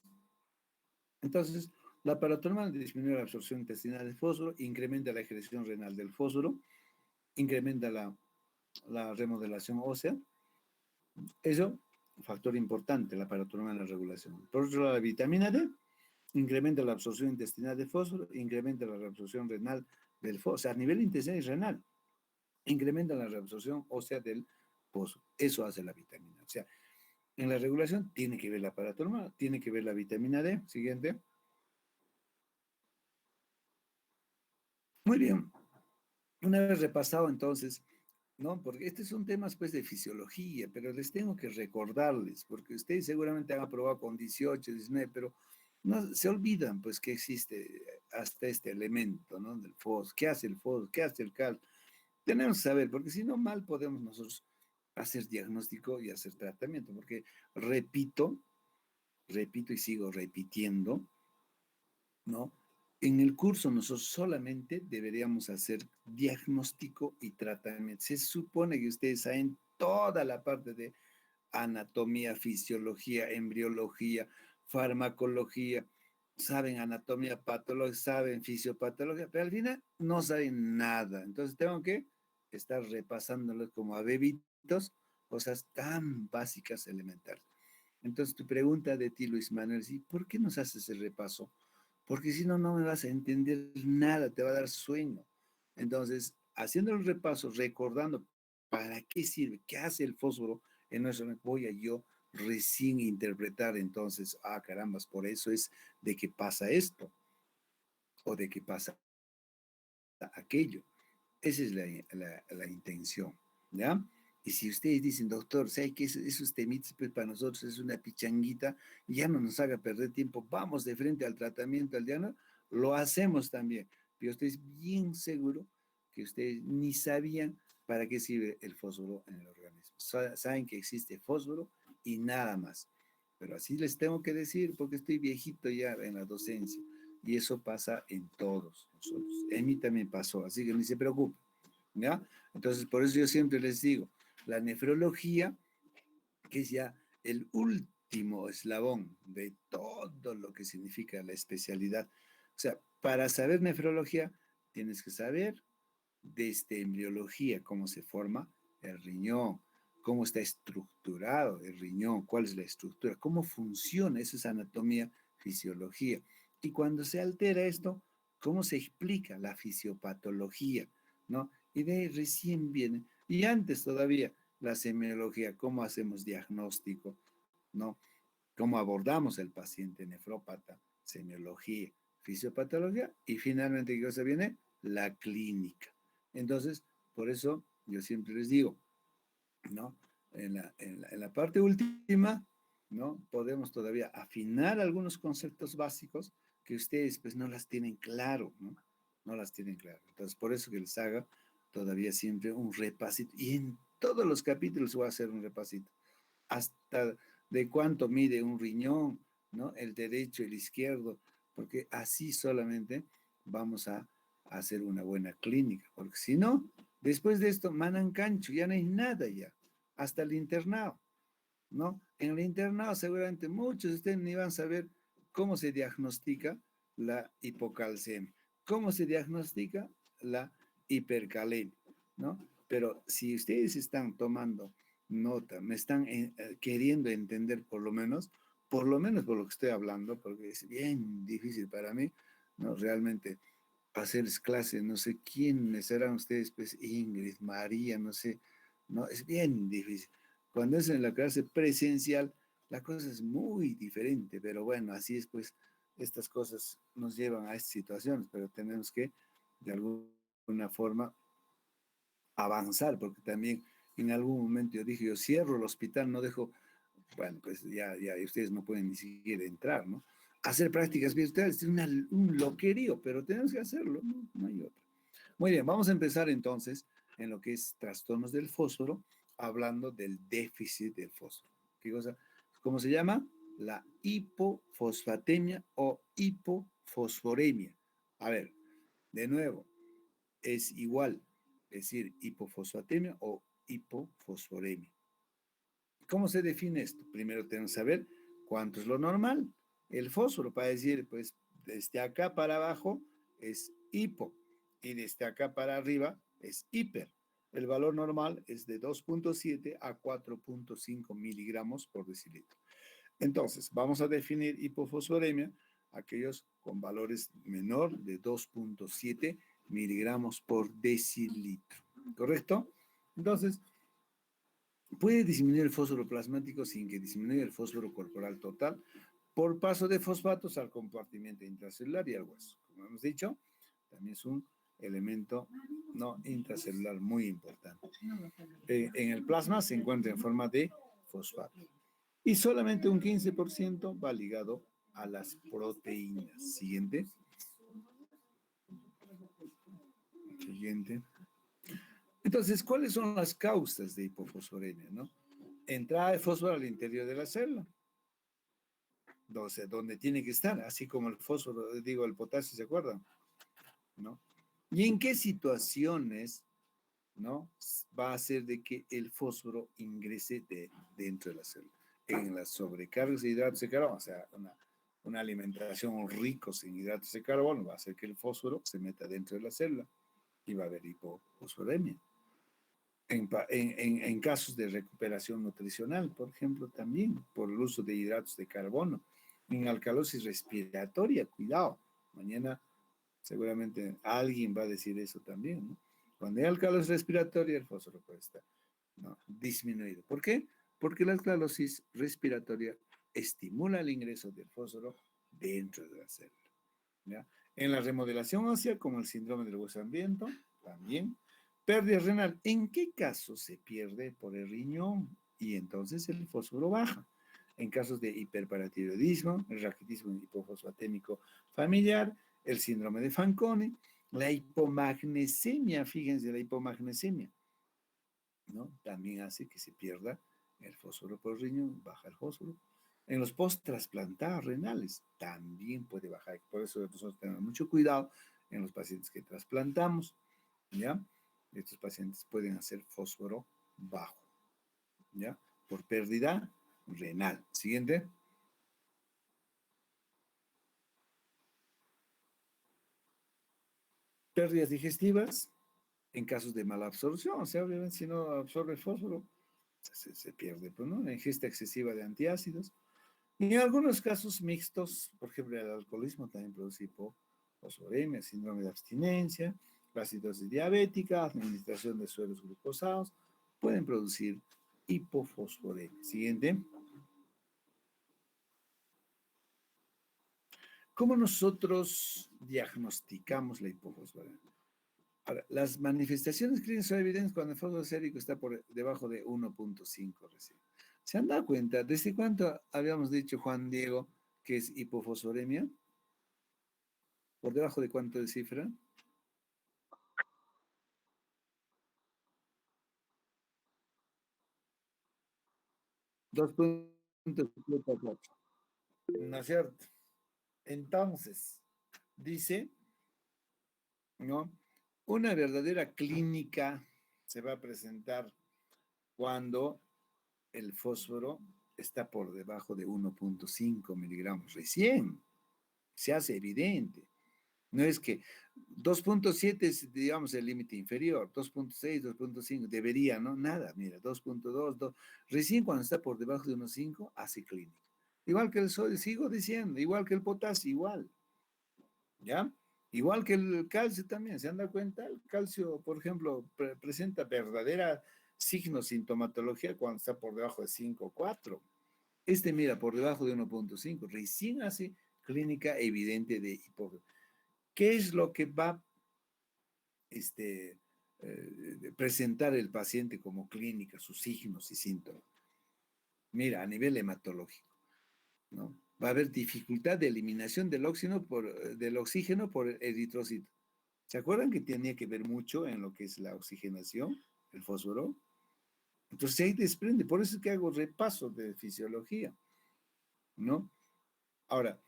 Entonces, la paratormona disminuye la absorción intestinal de fósforo, incrementa la excreción renal del fósforo, incrementa la remodelación ósea. Eso, un factor importante, la paratormona en la regulación. Por otro lado, la vitamina D incrementa la absorción intestinal de fósforo, incrementa la reabsorción renal del fósforo, o sea, a nivel intestinal y renal, incrementa la reabsorción ósea del fósforo. Eso hace la vitamina. O sea, en la regulación tiene que ver la paratormona, tiene que ver la vitamina D. Siguiente. Muy bien. Una vez repasado entonces, ¿no? Porque estos son temas pues de fisiología, pero les tengo que recordarles, porque ustedes seguramente han aprobado con 18, 19, pero no, se olvidan pues que existe hasta este elemento, ¿no? Del fósforo. ¿Qué hace el fósforo? ¿Qué hace el cal? Tenemos que saber, porque si no mal podemos nosotros hacer diagnóstico y hacer tratamiento, porque repito y sigo repitiendo, ¿no? En el curso nosotros solamente deberíamos hacer diagnóstico y tratamiento. Se supone que ustedes saben toda la parte de anatomía, fisiología, embriología, farmacología, saben anatomía patológica, saben fisiopatología, pero al final no saben nada. Entonces tengo que estar repasándolos como a bebitos, cosas tan básicas, elementales. Entonces tu pregunta de ti, Luis Manuel, ¿sí? ¿Por qué nos haces el repaso? Porque si no, no me vas a entender nada, te va a dar sueño. Entonces, haciendo el repaso, recordando para qué sirve, qué hace el fósforo en nuestro, voy a yo recién interpretar entonces, carambas, por eso es de que pasa esto o de que pasa aquello. Esa es la intención, ¿ya? Y si ustedes dicen, doctor, ¿sabe que esos temitas pues, para nosotros es una pichanguita, ya no nos haga perder tiempo, vamos de frente al tratamiento, al diagnóstico, lo hacemos también. Pero estoy bien seguro que ustedes ni sabían para qué sirve el fósforo en el organismo. Saben que existe fósforo y nada más. Pero así les tengo que decir porque estoy viejito ya en la docencia. Y eso pasa en todos nosotros. En mí también pasó, así que ni se preocupen, ¿ya? Entonces, por eso yo siempre les digo, la nefrología, que es ya el último eslabón de todo lo que significa la especialidad. O sea, para saber nefrología, tienes que saber desde embriología, cómo se forma el riñón, cómo está estructurado el riñón, cuál es la estructura, cómo funciona, eso es anatomía, fisiología. Y cuando se altera esto, ¿cómo se explica la fisiopatología? ¿No? Y de ahí recién viene, y antes todavía, la semiología, cómo hacemos diagnóstico, ¿no? Cómo abordamos el paciente nefrópata, semiología, fisiopatología, y finalmente, ¿qué cosa viene? La clínica. Entonces, por eso yo siempre les digo, ¿no? en la parte última, ¿no? Podemos todavía afinar algunos conceptos básicos que ustedes pues no las tienen claro, ¿no? No las tienen claro. Entonces, por eso que les haga todavía siempre un repasito. Y en todos los capítulos voy a hacer un repasito. Hasta de cuánto mide un riñón, ¿no? El derecho, el izquierdo, porque así solamente vamos a hacer una buena clínica, porque si no, después de esto, manan cancho, ya no hay nada ya, hasta el internado, ¿no? En el internado seguramente muchos de ustedes ni van a saber cómo se diagnostica la hipocalcemia, cómo se diagnostica la hipercalemia, ¿no? Pero si ustedes están tomando nota, me están queriendo entender por lo menos por lo que estoy hablando, porque es bien difícil para mí, ¿no? Realmente hacerles clase, no sé quiénes serán ustedes, pues Ingrid, María, no sé, no, es bien difícil. Cuando es en la clase presencial, la cosa es muy diferente, pero bueno, así es, pues estas cosas nos llevan a estas situaciones, pero tenemos que, de alguna forma, avanzar, porque también en algún momento yo dije, yo cierro el hospital, no dejo, bueno, pues ya ustedes no pueden ni siquiera entrar, ¿no? Hacer prácticas virtuales es un loquerío, pero tenemos que hacerlo, ¿no? No hay otra. Muy bien, vamos a empezar entonces en lo que es trastornos del fósforo, hablando del déficit del fósforo. ¿Qué cosa? ¿Cómo se llama? La hipofosfatemia o hipofosforemia. A ver, de nuevo, es igual, es decir, hipofosfatemia o hipofosforemia. ¿Cómo se define esto? Primero tenemos que saber cuánto es lo normal. El fósforo, para decir, pues desde acá para abajo es hipo y desde acá para arriba es hiper. El valor normal es de 2.7 a 4.5 miligramos por decilitro. Entonces, vamos a definir hipofosforemia aquellos con valores menor de 2.7 miligramos por decilitro. ¿Correcto? Entonces, puede disminuir el fósforo plasmático sin que disminuya el fósforo corporal total por paso de fosfatos al compartimento intracelular y al hueso. Como hemos dicho, también es un elemento no intracelular muy importante. En el plasma se encuentra en forma de fosfato. Y solamente un 15% va ligado a las proteínas. Siguiente. Siguiente. Entonces, ¿cuáles son las causas de hipofosforemia, no? Entrada de fósforo al interior de la célula, donde tiene que estar, así como el fósforo, digo, el potasio, ¿se acuerdan? ¿No? ¿Y en qué situaciones, no, va a hacer de que el fósforo ingrese dentro de la célula? En las sobrecargas de hidratos de carbono, o sea, una alimentación rica en hidratos de carbono va a hacer que el fósforo se meta dentro de la célula y va a haber hipofosforemia. En casos de recuperación nutricional, por ejemplo, también por el uso de hidratos de carbono, en alcalosis respiratoria, cuidado, mañana seguramente alguien va a decir eso también, ¿no? Cuando hay alcalosis respiratoria, el fósforo puede estar, ¿no?, disminuido. ¿Por qué? Porque la alcalosis respiratoria estimula el ingreso del fósforo dentro de la célula, ¿ya? En la remodelación ósea, como el síndrome del hueso hambriento, también. Pérdida renal, ¿en qué caso se pierde por el riñón? Y entonces el fósforo baja. En casos de hiperparatiroidismo, el raquitismo hipofosfatémico familiar, el síndrome de Fanconi, la hipomagnesemia, fíjense, la hipomagnesemia, ¿no? También hace que se pierda el fósforo por el riñón, baja el fósforo. En los post-trasplantados renales también puede bajar. Por eso nosotros tenemos mucho cuidado en los pacientes que trasplantamos, ¿ya? Estos pacientes pueden hacer fósforo bajo, ¿ya? Por pérdida renal. Siguiente. Pérdidas digestivas en casos de mala absorción. O sea, obviamente si no absorbe el fósforo, se pierde, pues, ¿no? La ingesta excesiva de antiácidos. Y en algunos casos mixtos, por ejemplo, el alcoholismo también produce hipofosforemia, síndrome de abstinencia, la acidosis diabética, administración de sueros glucosados, pueden producir hipofosforemia. Siguiente. ¿Cómo nosotros diagnosticamos la hipofosforemia? Ahora, las manifestaciones clínicas son evidentes cuando el fósforo sérico está por debajo de 1.5 recién. ¿Se han dado cuenta? ¿Desde cuánto habíamos dicho, Juan Diego, que es hipofosforemia? ¿Por debajo de cuánto de cifra? 2.4. ¿No es cierto? Entonces, dice, ¿no? Una verdadera clínica se va a presentar cuando el fósforo está por debajo de 1.5 miligramos. Recién se hace evidente. No es que 2.7 es, digamos, el límite inferior, 2.6, 2.5, debería, ¿no? Nada, mira, 2.2, 2. Recién cuando está por debajo de 1.5, hace clínica. Igual que el sodio, sigo diciendo, igual que el potasio, igual. ¿Ya? Igual que el calcio también, ¿se han dado cuenta? El calcio, por ejemplo, presenta verdadera signo-sintomatología cuando está por debajo de 5,4. Este mira, por debajo de 1.5, recién hace clínica evidente de hipócrita. ¿Qué es lo que va presentar el paciente como clínica, sus signos y síntomas? Mira, a nivel hematológico, ¿no? Va a haber dificultad de eliminación del oxígeno por el eritrocito. ¿Se acuerdan que tenía que ver mucho en lo que es la oxigenación, el fósforo? Entonces ahí desprende, por eso es que hago repaso de fisiología, ¿no? Ahora,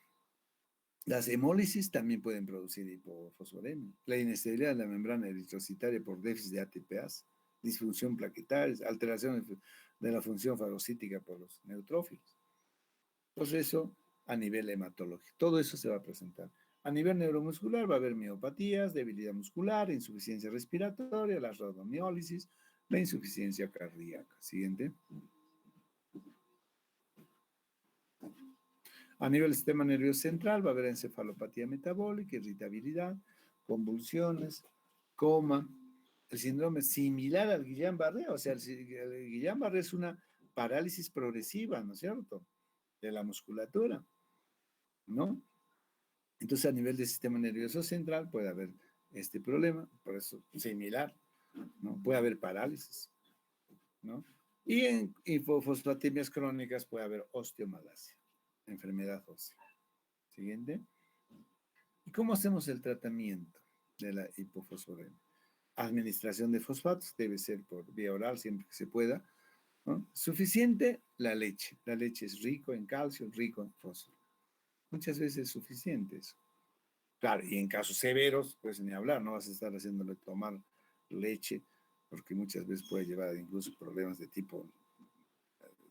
las hemólisis también pueden producir hipofosforemia. La inestabilidad de la membrana eritrocitaria por déficit de ATPase, disfunción plaquetaria, alteración de la función fagocítica por los neutrófilos. Entonces eso a nivel hematológico. Todo eso se va a presentar. A nivel neuromuscular va a haber miopatías, debilidad muscular, insuficiencia respiratoria, la rhabdomiólisis, la insuficiencia cardíaca. Siguiente. A nivel del sistema nervioso central va a haber encefalopatía metabólica, irritabilidad, convulsiones, coma, el síndrome similar al Guillain-Barré, o sea, el Guillain-Barré es una parálisis progresiva, ¿no es cierto?, de la musculatura, ¿no? Entonces, a nivel del sistema nervioso central puede haber este problema, por eso similar, ¿no? Puede haber parálisis, ¿no? Y en hipofosfatemias crónicas puede haber osteomalacia, enfermedad ósea. Siguiente. ¿Y cómo hacemos el tratamiento de la hipofosforemia? Administración de fosfatos debe ser por vía oral siempre que se pueda, ¿no? Suficiente la leche. La leche es rico en calcio, rico en fósforo. Muchas veces es suficiente eso. Claro, y en casos severos, pues ni hablar, no vas a estar haciéndole tomar leche, porque muchas veces puede llevar incluso problemas de tipo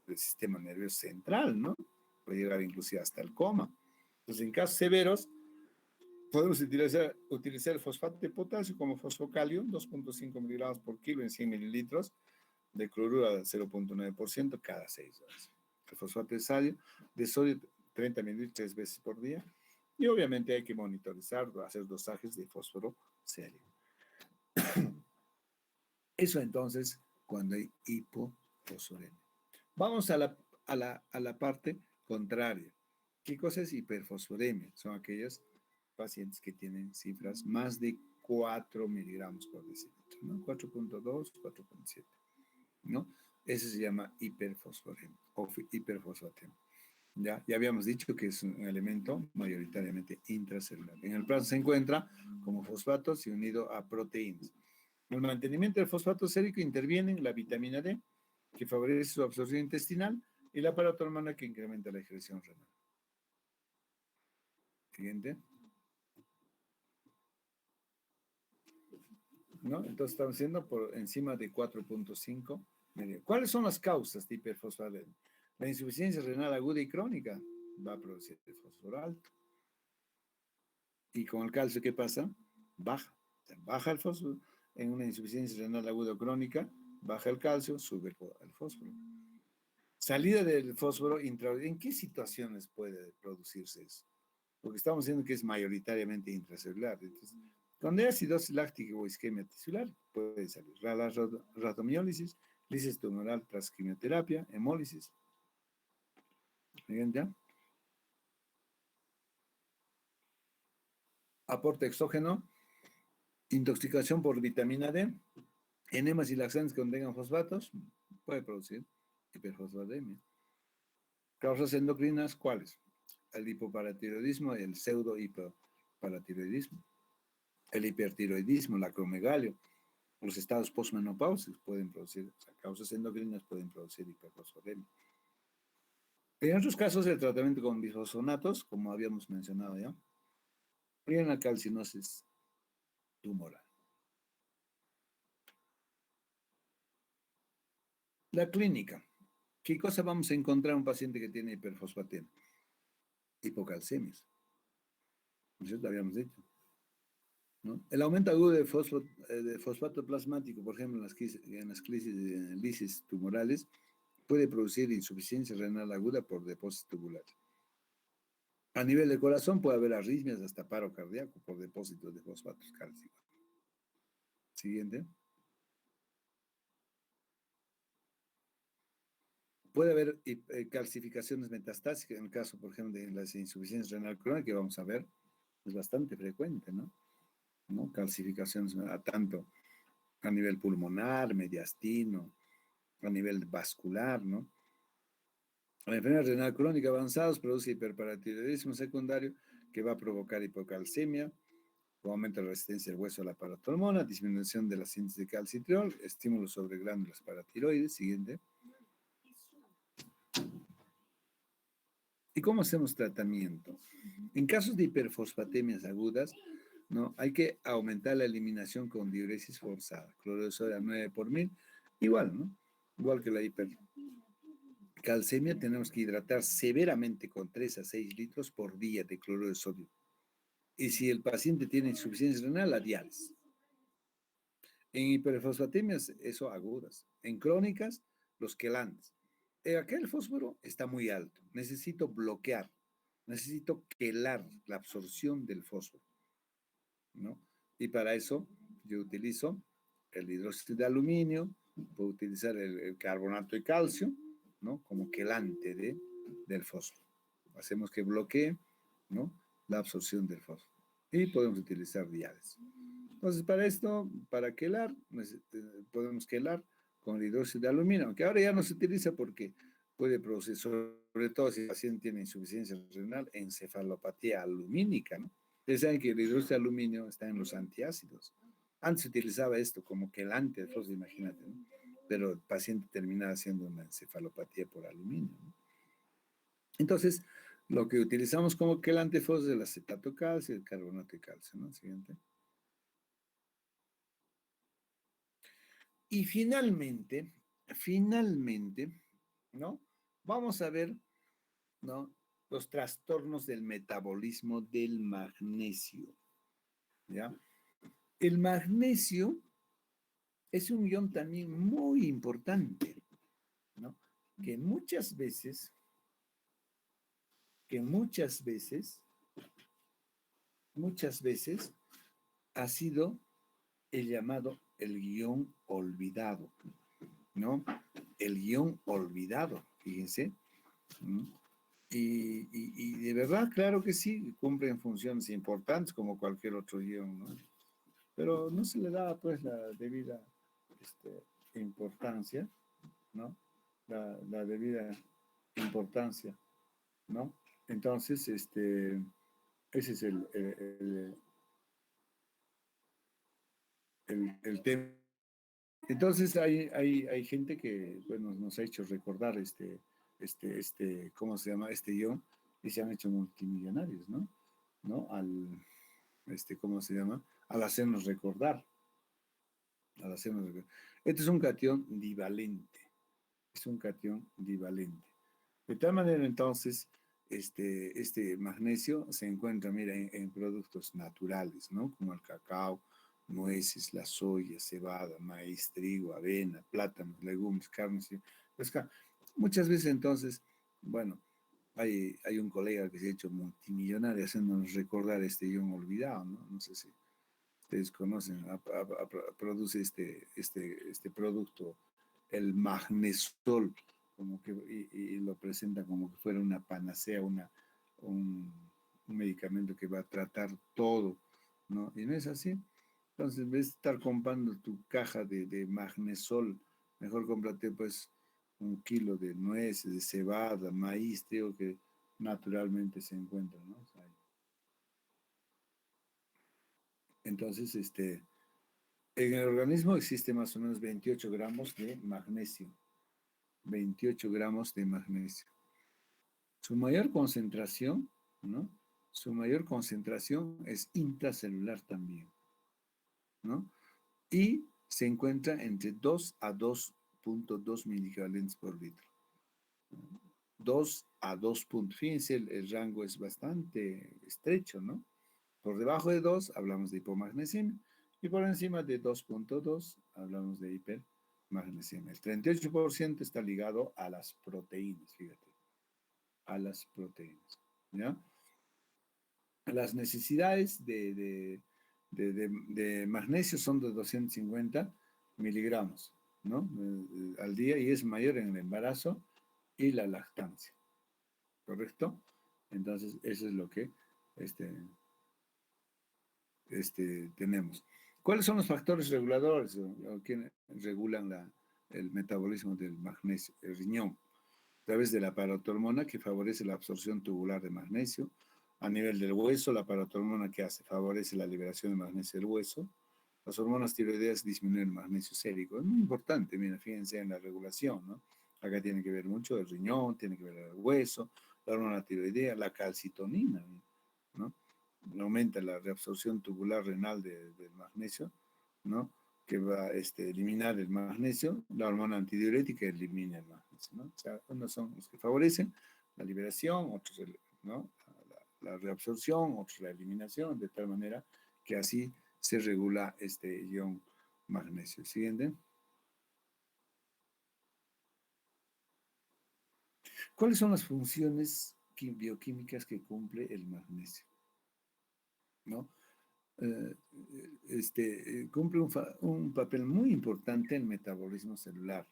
del sistema nervioso central, ¿no? Puede llegar inclusive hasta el coma. Entonces, en casos severos, podemos utilizar el fosfato de potasio como fosfocalio, 2.5 miligramos por kilo en 100 mililitros, de cloruro de 0.9% cada 6 horas. El fosfato de sodio 30 mililitros 3 veces por día. Y obviamente hay que monitorizar, hacer dosajes de fósforo serio. Eso entonces cuando hay hipofosforemia. Vamos a la parte contraria. ¿Qué cosa es hiperfosforemia? Son aquellos pacientes que tienen cifras más de 4 miligramos por decilitro, ¿no? 4.2, 4.7, ¿no? Eso se llama hiperfosforemia o hiperfosfatemia. Ya habíamos dicho que es un elemento mayoritariamente intracelular. En el plasma se encuentra como fosfatos y unido a proteínas. En el mantenimiento del fosfato sérico intervienen la vitamina D, que favorece su absorción intestinal, y la paratormona, que incrementa la excreción renal. Siguiente. ¿No? Entonces estamos haciendo por encima de 4.5. ¿Cuáles son las causas de hiperfosfatemia? La insuficiencia renal aguda y crónica va a producir el fósforo alto. Y con el calcio, ¿qué pasa? Baja. Baja el fósforo. En una insuficiencia renal aguda o crónica, baja el calcio, sube el fósforo. Salida del fósforo intracelular. ¿En qué situaciones puede producirse eso? Porque estamos diciendo que es mayoritariamente intracelular. Entonces, cuando hay acidosis láctica o isquemia tisular, puede salir la rhabdomiólisis, lisis tumoral tras quimioterapia, hemólisis. ¿Bien ya? Aporte exógeno. Intoxicación por vitamina D, enemas y laxantes que contengan fosfatos, puede producir hiperfosfatemia. Causas endocrinas, ¿cuáles? El hipoparatiroidismo y el pseudo-hipoparatiroidismo. El hipertiroidismo, la acromegalia, los estados postmenopáusicos pueden producir, o sea, causas endocrinas pueden producir hiperfosfatemia. En otros casos, el tratamiento con bisfosfonatos, como habíamos mencionado ya, y en la calcinosis tumoral. La clínica. ¿Qué cosa vamos a encontrar en un paciente que tiene hiperfosfatemia? Hipocalcemias. ¿No es cierto? Habíamos dicho, ¿no? El aumento agudo de fosfato plasmático, por ejemplo, en las lisis tumorales, puede producir insuficiencia renal aguda por depósitos tubulares. A nivel de corazón puede haber arritmias hasta paro cardíaco por depósitos de fosfatos cálcicos. Siguiente. Puede haber calcificaciones metastásicas en el caso, por ejemplo, de las insuficiencias renal crónica, que vamos a ver, es bastante frecuente, ¿no? Calcificaciones tanto a nivel pulmonar, mediastino, a nivel vascular, ¿no? La enfermedad renal crónica avanzada produce hiperparatiroidismo secundario que va a provocar hipocalcemia, aumento de la resistencia del hueso a la paratormona, disminución de la síntesis de calcitriol, estímulos sobre glándulas paratiroides. Siguiente. ¿Y cómo hacemos tratamiento? En casos de hiperfosfatemias agudas, ¿no? Hay que aumentar la eliminación con diuresis forzada, cloruro de sodio a 9 por mil, igual, ¿no? Igual que la hipercalcemia, tenemos que hidratar severamente con 3 a 6 litros por día de cloruro de sodio. Y si el paciente tiene insuficiencia renal, la diálisis. En hiperfosfatemias, eso agudas. En crónicas, los quelantes. Aquel fósforo está muy alto. Necesito bloquear, necesito quelar la absorción del fósforo, ¿no? Y para eso yo utilizo el hidróxido de aluminio, puedo utilizar el carbonato de calcio, ¿no? Como quelante del fósforo. Hacemos que bloquee, ¿no? La absorción del fósforo. Y podemos utilizar diálisis. Entonces, para esto, para quelar, podemos quelar con el hidróxido de aluminio, aunque ahora ya no se utiliza porque puede producir, sobre todo si el paciente tiene insuficiencia renal, encefalopatía alumínica, ¿no? Ustedes saben que el hidróxido de aluminio está en los antiácidos. Antes se utilizaba esto como quelante del fósforo, imagínate, ¿no? Pero el paciente terminaba haciendo una encefalopatía por aluminio, ¿no? Entonces, lo que utilizamos como quelante fósforo es el acetato de calcio y el carbonato de calcio, ¿no? Siguiente. Y finalmente, ¿no? Vamos a ver, ¿no? Los trastornos del metabolismo del magnesio, ¿ya? El magnesio es un ion también muy importante, ¿no? Que muchas veces ha sido el llamado el guión olvidado, ¿no? El guión olvidado, fíjense. Y de verdad, claro que sí, cumplen funciones importantes como cualquier otro guión, ¿no? Pero no se le da, pues, la debida importancia, ¿no? La debida importancia, ¿no? Entonces, ese es el tema. Entonces hay gente que, bueno, nos ha hecho recordar ¿cómo se llama? Este guión, y se han hecho multimillonarios, ¿no? ¿No? ¿Cómo se llama? Al hacernos recordar. Este es un catión divalente. Es un catión divalente. De tal manera, entonces, este magnesio se encuentra, mira, en productos naturales, ¿no? Como el cacao, nueces, la soya, cebada, maíz, trigo, avena, plátanos, legumbres, carnes y pescado. Muchas veces, entonces, bueno, hay un colega que se ha hecho multimillonario haciéndonos recordar este guión olvidado, ¿no? No sé si ustedes conocen, produce este producto, el magnesol, como que, y lo presenta como que fuera una panacea, un medicamento que va a tratar todo, ¿no? Y no es así. Entonces, en vez de estar comprando tu caja de magnesol, mejor cómprate pues 1 kilo de nueces, de cebada, maíz, digo que naturalmente se encuentra, ¿no? O sea, entonces, en el organismo existe más o menos 28 gramos de magnesio. 28 gramos de magnesio. Su mayor concentración, ¿no? Su mayor concentración es intracelular también, ¿no? Y se encuentra entre 2 a 2,2 miliequivalentes por litro. 2 a 2 puntos. Fíjense, el rango es bastante estrecho, ¿no? Por debajo de 2 hablamos de hipomagnesemia y por encima de 2,2 hablamos de hipermagnesemia. El 38% está ligado a las proteínas, fíjate, a las proteínas, ¿ya? Las necesidades de magnesio son de 250 miligramos, ¿no? Al día y es mayor en el embarazo y la lactancia, ¿correcto? Entonces, eso es lo que este, tenemos. ¿Cuáles son los factores reguladores o que regulan el metabolismo del magnesio? El riñón, a través de la parotormona que favorece la absorción tubular de magnesio. A nivel del hueso, la parotormona que hace favorece la liberación de magnesio del hueso. Las hormonas tiroideas disminuyen el magnesio sérico. Es muy importante, mira, fíjense en la regulación, ¿no? Acá tiene que ver mucho el riñón, tiene que ver el hueso, la hormona tiroidea, la calcitonina, ¿no? Aumenta la reabsorción tubular renal del magnesio, ¿no? Que va a eliminar el magnesio, la hormona antidiurética elimina el magnesio, ¿no? O sea, unos son los que favorecen la liberación, otros, ¿no? La reabsorción, otros la eliminación, de tal manera que así se regula este ion magnesio. Siguiente. ¿Cuáles son las funciones bioquímicas que cumple el magnesio? ¿No? Cumple un papel muy importante en el metabolismo celular,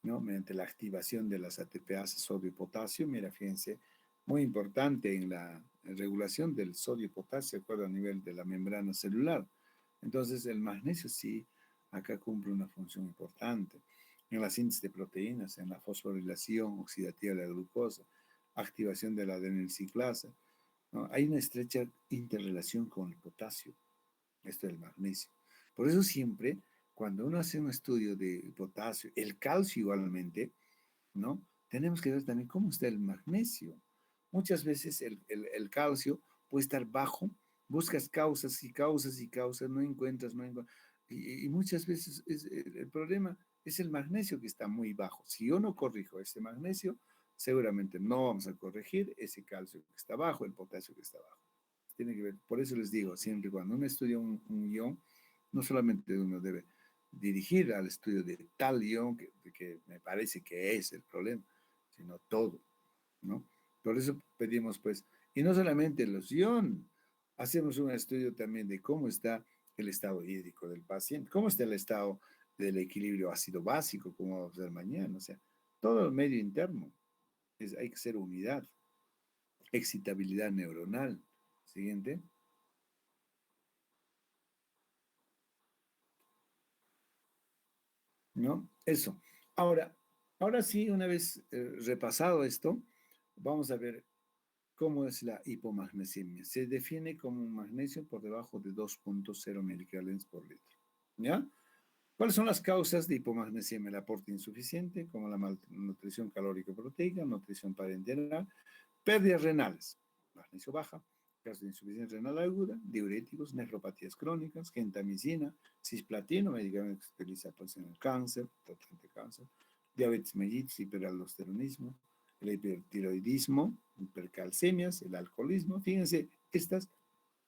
¿no? Mediante la activación de las ATPase sodio y potasio. Mira, fíjense, muy importante en la regulación del sodio y potasio, de acuerdo a nivel de la membrana celular. Entonces, el magnesio sí, acá cumple una función importante en la síntesis de proteínas, en la fosforilación oxidativa de la glucosa, activación de la adenilciclasa, ¿no? Hay una estrecha interrelación con el potasio, esto del magnesio. Por eso siempre, cuando uno hace un estudio de potasio, el calcio igualmente, ¿no? Tenemos que ver también cómo está el magnesio. Muchas veces el calcio puede estar bajo, buscas causas y causas y causas, no encuentras, no encuentras. Y muchas veces el problema es el magnesio que está muy bajo. Si yo no corrijo ese magnesio, seguramente no vamos a corregir ese calcio que está bajo, el potasio que está bajo. Tiene que ver, por eso les digo, siempre cuando uno estudia un guión, no solamente uno debe dirigir al estudio de tal guión que me parece que es el problema, sino todo, ¿no? Por eso pedimos, pues, y no solamente los guión, hacemos un estudio también de cómo está el estado hídrico del paciente, cómo está el estado del equilibrio ácido básico, como vamos a ver mañana, o sea, todo el medio interno, hay que ser unidad, excitabilidad neuronal. Siguiente. ¿No? Eso. Ahora sí, una vez repasado esto, vamos a ver cómo es la hipomagnesemia. Se define como un magnesio por debajo de 2,0 miligramos por litro. ¿Ya? ¿Cuáles son las causas de hipomagnesemia? El aporte insuficiente, como la malnutrición calórico-proteica, nutrición parenteral, pérdidas renales, magnesio baja, casos de insuficiencia renal aguda, diuréticos, nefropatías crónicas, gentamicina, cisplatino, medicamento que se utiliza pues, en el cáncer, tratamiento de cáncer, diabetes mellitus, hiperaldosteronismo, el hipertiroidismo, hipercalcemias, el alcoholismo. Fíjense, estas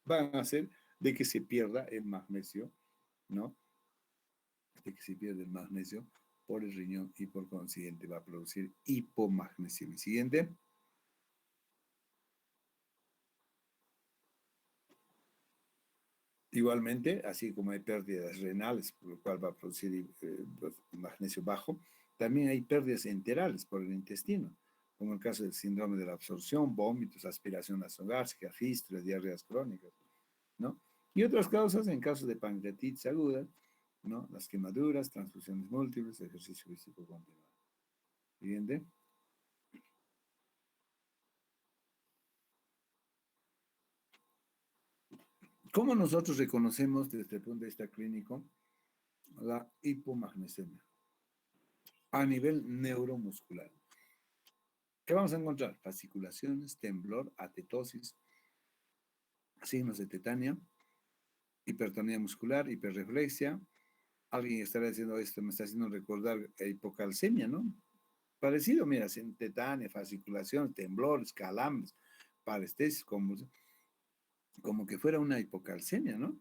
van a hacer de que se pierda el magnesio, ¿no? De que se pierde el magnesio por el riñón y por consiguiente va a producir hipomagnesemia. Siguiente. Igualmente, así como hay pérdidas renales, por lo cual va a producir magnesio bajo, también hay pérdidas enterales por el intestino, como el caso del síndrome de la absorción, vómitos, aspiración nasogástrica, fístulas, diarreas crónicas, ¿no? Y otras causas en caso de pancreatitis aguda, ¿no? Las quemaduras, transfusiones múltiples, ejercicio físico continuado. Siguiente. ¿Cómo nosotros reconocemos desde el punto de vista clínico la hipomagnesemia? A nivel neuromuscular. ¿Qué vamos a encontrar? Fasciculaciones, temblor, atetosis, signos de tetania, hipertonía muscular, hiperreflexia. Alguien estará diciendo esto, me está haciendo recordar hipocalcemia, ¿no? Parecido, mira, tetania, fasciculación, temblores, calambres, parestesis, como que fuera una hipocalcemia, ¿no?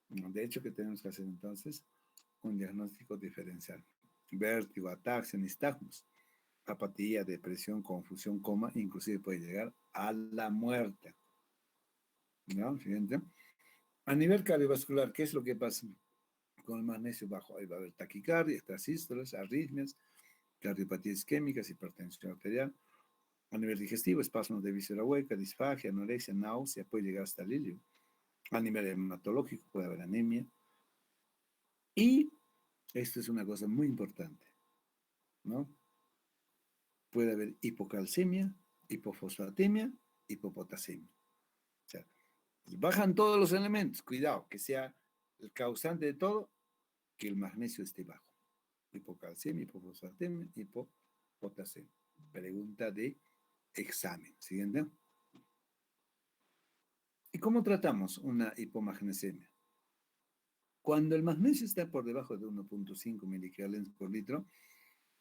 De hecho, ¿qué tenemos que hacer entonces? Un diagnóstico diferencial. Vértigo, ataxia, nistagmus, apatía, depresión, confusión, coma, inclusive puede llegar a la muerte. ¿No? Siguiente. A nivel cardiovascular, ¿qué es lo que pasa con el magnesio bajo? Ahí va a haber taquicardia, sístoles, arritmias, cardiopatías isquémicas, hipertensión arterial. A nivel digestivo, espasmos de víscera hueca, disfagia, anorexia, náusea, puede llegar hasta delilio. A nivel hematológico puede haber anemia. Y esto es una cosa muy importante, ¿no? Puede haber hipocalcemia, hipofosfatemia, hipopotasemia. O sea, bajan todos los elementos, cuidado, que sea el causante de todo, que el magnesio esté bajo. Hipocalcemia, hipofosfatemia, hipopotasemia. Pregunta de examen. Siguiente. ¿Y cómo tratamos una hipomagnesemia? Cuando el magnesio está por debajo de 1.5 miligramos por litro,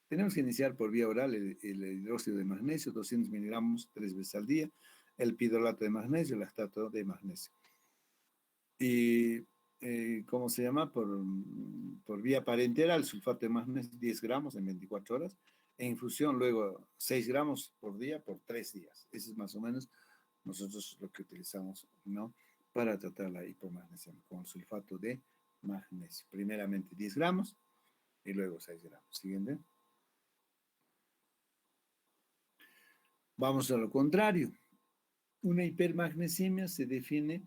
tenemos que iniciar por vía oral el hidróxido de magnesio, 200 miligramos 3 veces al día, el pidolato de magnesio, el lactato de magnesio. Y, ¿cómo se llama? Por vía parenteral, el sulfato de magnesio, 10 gramos en 24 horas. En infusión, luego 6 gramos por día por 3 días. Eso es más o menos nosotros lo que utilizamos, ¿no? Para tratar la hipomagnesia con el sulfato de magnesio. Primeramente 10 gramos y luego 6 gramos. Siguiente. Vamos a lo contrario. Una hipermagnesemia se define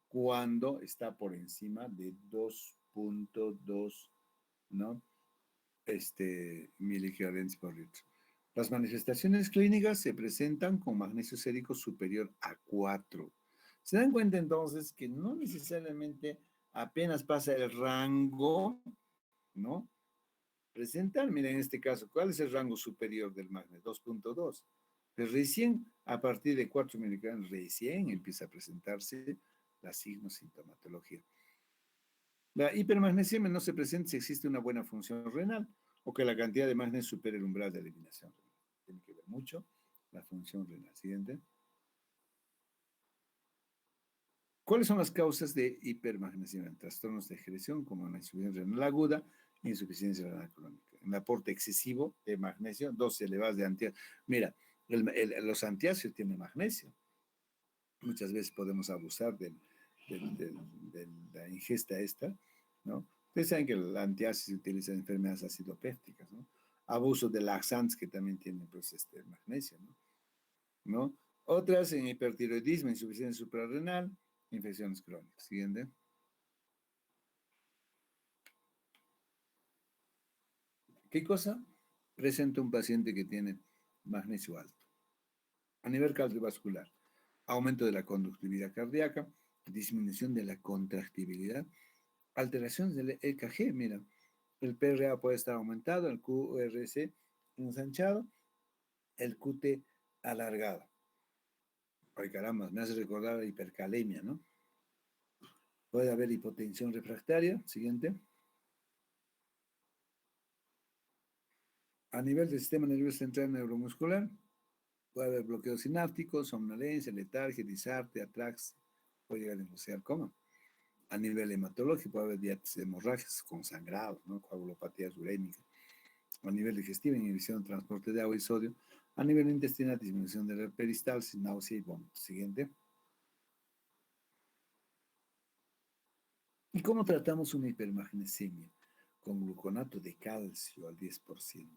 cuando está por encima de 2.2, ¿no? Miligramos por litro. Las manifestaciones clínicas se presentan con magnesio sérico superior a 4. Se dan cuenta entonces que no necesariamente apenas pasa el rango, ¿no? Presentar, miren en este caso, ¿cuál es el rango superior del magnesio? 2.2. Pero recién, a partir de 4 miligramos, recién empieza a presentarse la signosintomatología. La hipermagnesemia no se presenta si existe una buena función renal o que la cantidad de magnesio supere el umbral de eliminación renal. Tiene que ver mucho la función renal. Siguiente. ¿Cuáles son las causas de hipermagnesemia? Trastornos de ejecución como la insuficiencia renal aguda e insuficiencia renal crónica. El aporte excesivo de magnesio, dosis elevadas de antiácidos. Mira, los antiácidos tienen magnesio. Muchas veces podemos abusar de la ingesta esta, ¿no? Ustedes saben que el antiácido se utiliza en enfermedades acidopépticas, ¿no? Abuso de laxantes que también tienen pues, magnesio, ¿no? Otras en hipertiroidismo, insuficiencia suprarrenal, infecciones crónicas. Siguiente. ¿Qué cosa presenta un paciente que tiene magnesio alto? A nivel cardiovascular, aumento de la conductividad cardíaca, disminución de la contractibilidad, alteraciones del EKG, mira, el PRA puede estar aumentado, el QRC ensanchado, el QT alargado. Ay, caramba, me hace recordar la hipercalemia, ¿no? Puede haber hipotensión refractaria, siguiente. A nivel del sistema nervioso central neuromuscular, puede haber bloqueo sináptico, somnolencia, letargia, disartria, atrax, puede llegar a inducir coma. A nivel hematológico, puede haber diabetes hemorrágicas con sangrados, ¿no? Coagulopatías urémicas. A nivel digestivo, inhibición del transporte de agua y sodio. A nivel intestinal, disminución de la peristalsis, náusea y vómito. Siguiente. ¿Y cómo tratamos una hipermagnesemia? Con gluconato de calcio al 10%.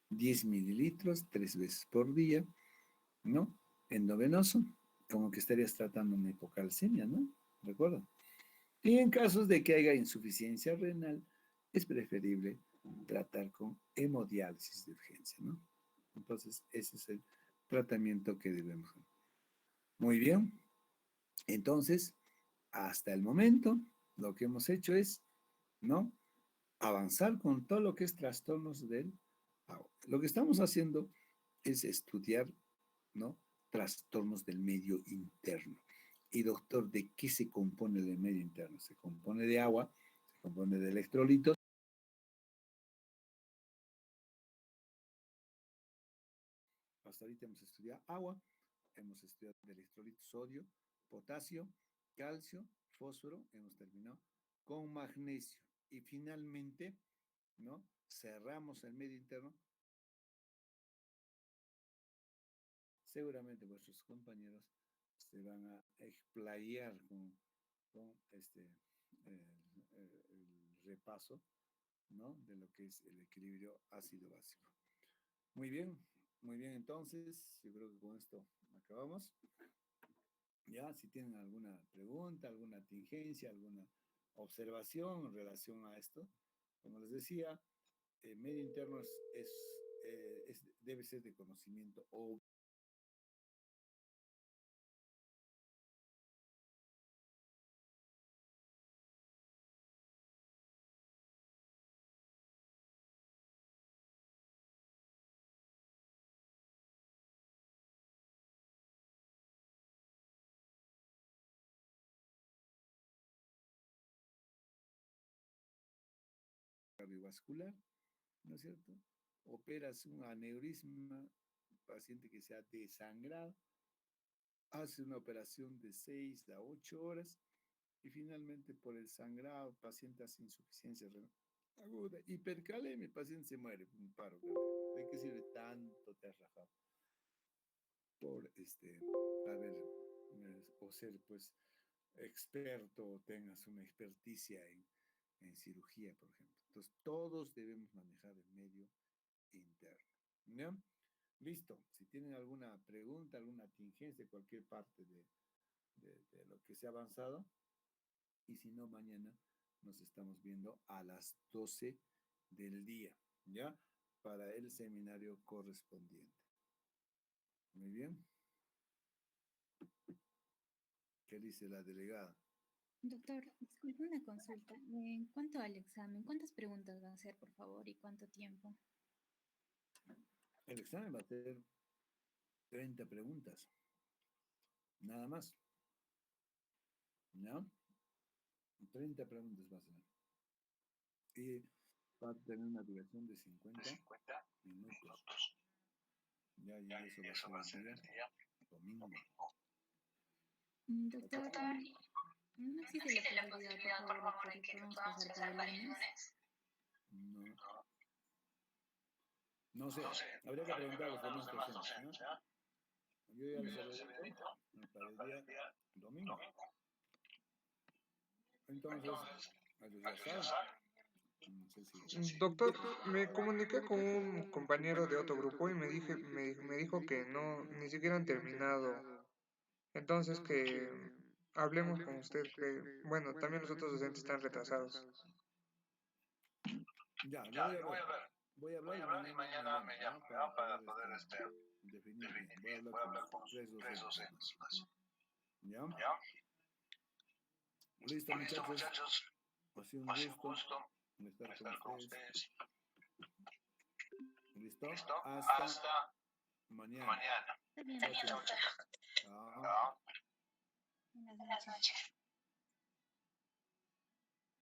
10 mililitros, 3 veces por día, ¿no? Endovenoso, como que estarías tratando una hipocalcemia, ¿no? ¿De acuerdo? Y en casos de que haya insuficiencia renal, es preferible tratar con hemodiálisis de urgencia, ¿no? Entonces, ese es el tratamiento que debemos hacer. Muy bien. Entonces, hasta el momento, lo que hemos hecho es, ¿no? Avanzar con todo lo que es trastornos del agua. Lo que estamos haciendo es estudiar, ¿no? Trastornos del medio interno. Y doctor, ¿de qué se compone el medio interno? Se compone de agua, se compone de electrolitos. Hasta ahorita hemos estudiado agua, hemos estudiado el electrolito sodio, potasio, calcio, fósforo, hemos terminado con magnesio. Y finalmente, ¿no? Cerramos el medio interno. Seguramente vuestros compañeros se van a explayar con el repaso, ¿no? De lo que es el equilibrio ácido-básico. Muy bien, entonces, yo creo que con esto acabamos. Ya, si tienen alguna pregunta, alguna tingencia, alguna observación en relación a esto, como les decía, el medio interno debe ser de conocimiento obvio. Cardiovascular, ¿no es cierto? Operas un aneurisma, paciente que se ha desangrado, hace una operación de 6 a 8 horas y finalmente por el sangrado, paciente hace insuficiencia renal aguda, hipercalemia, el paciente se muere, un paro cardíaco. ¿De qué sirve tanto te has rajado? Por haber o ser pues experto o tengas una experticia en cirugía, por ejemplo. Entonces, todos debemos manejar el medio interno. ¿No? Listo. Si tienen alguna pregunta, alguna tingencia de cualquier parte de lo que se ha avanzado, y si no, mañana nos estamos viendo a las 12 del día, ¿ya? Para el seminario correspondiente. Muy bien. ¿Qué dice la delegada? Doctor, disculpe una consulta. En cuanto al examen, ¿cuántas preguntas van a hacer, por favor, y cuánto tiempo? El examen va a ser 30 preguntas, nada más, ¿no? 30 preguntas va a ser. Y va a tener una duración de 50 minutos. Ya, y eso va a ser el día domingo. Doctor, ¿no existe la posibilidad, por favor, de que lo podamos pasar para el lunes? No, no sé, habría que preguntar a los demás docentes, ¿no? Yo ya les había dicho para el día domingo. Entonces, ellos ya saben. No sé si... Doctor, me comuniqué con un compañero de otro grupo y me dijo que no, ni siquiera han terminado. Entonces que hablemos con usted, que bueno, también los otros docentes están retrasados. Ya, lo voy a ver. Voy a hablar y mañana me llamo, ¿no? Para poder definir bien. Voy a hablar con los 3 docentes más. ¿Ya? Listo, muchachos. Ha sido un gusto estar con ustedes. ¿Listo? Hasta mañana. Está bien, Chao, doctor. chao. Chao. Buenas noches.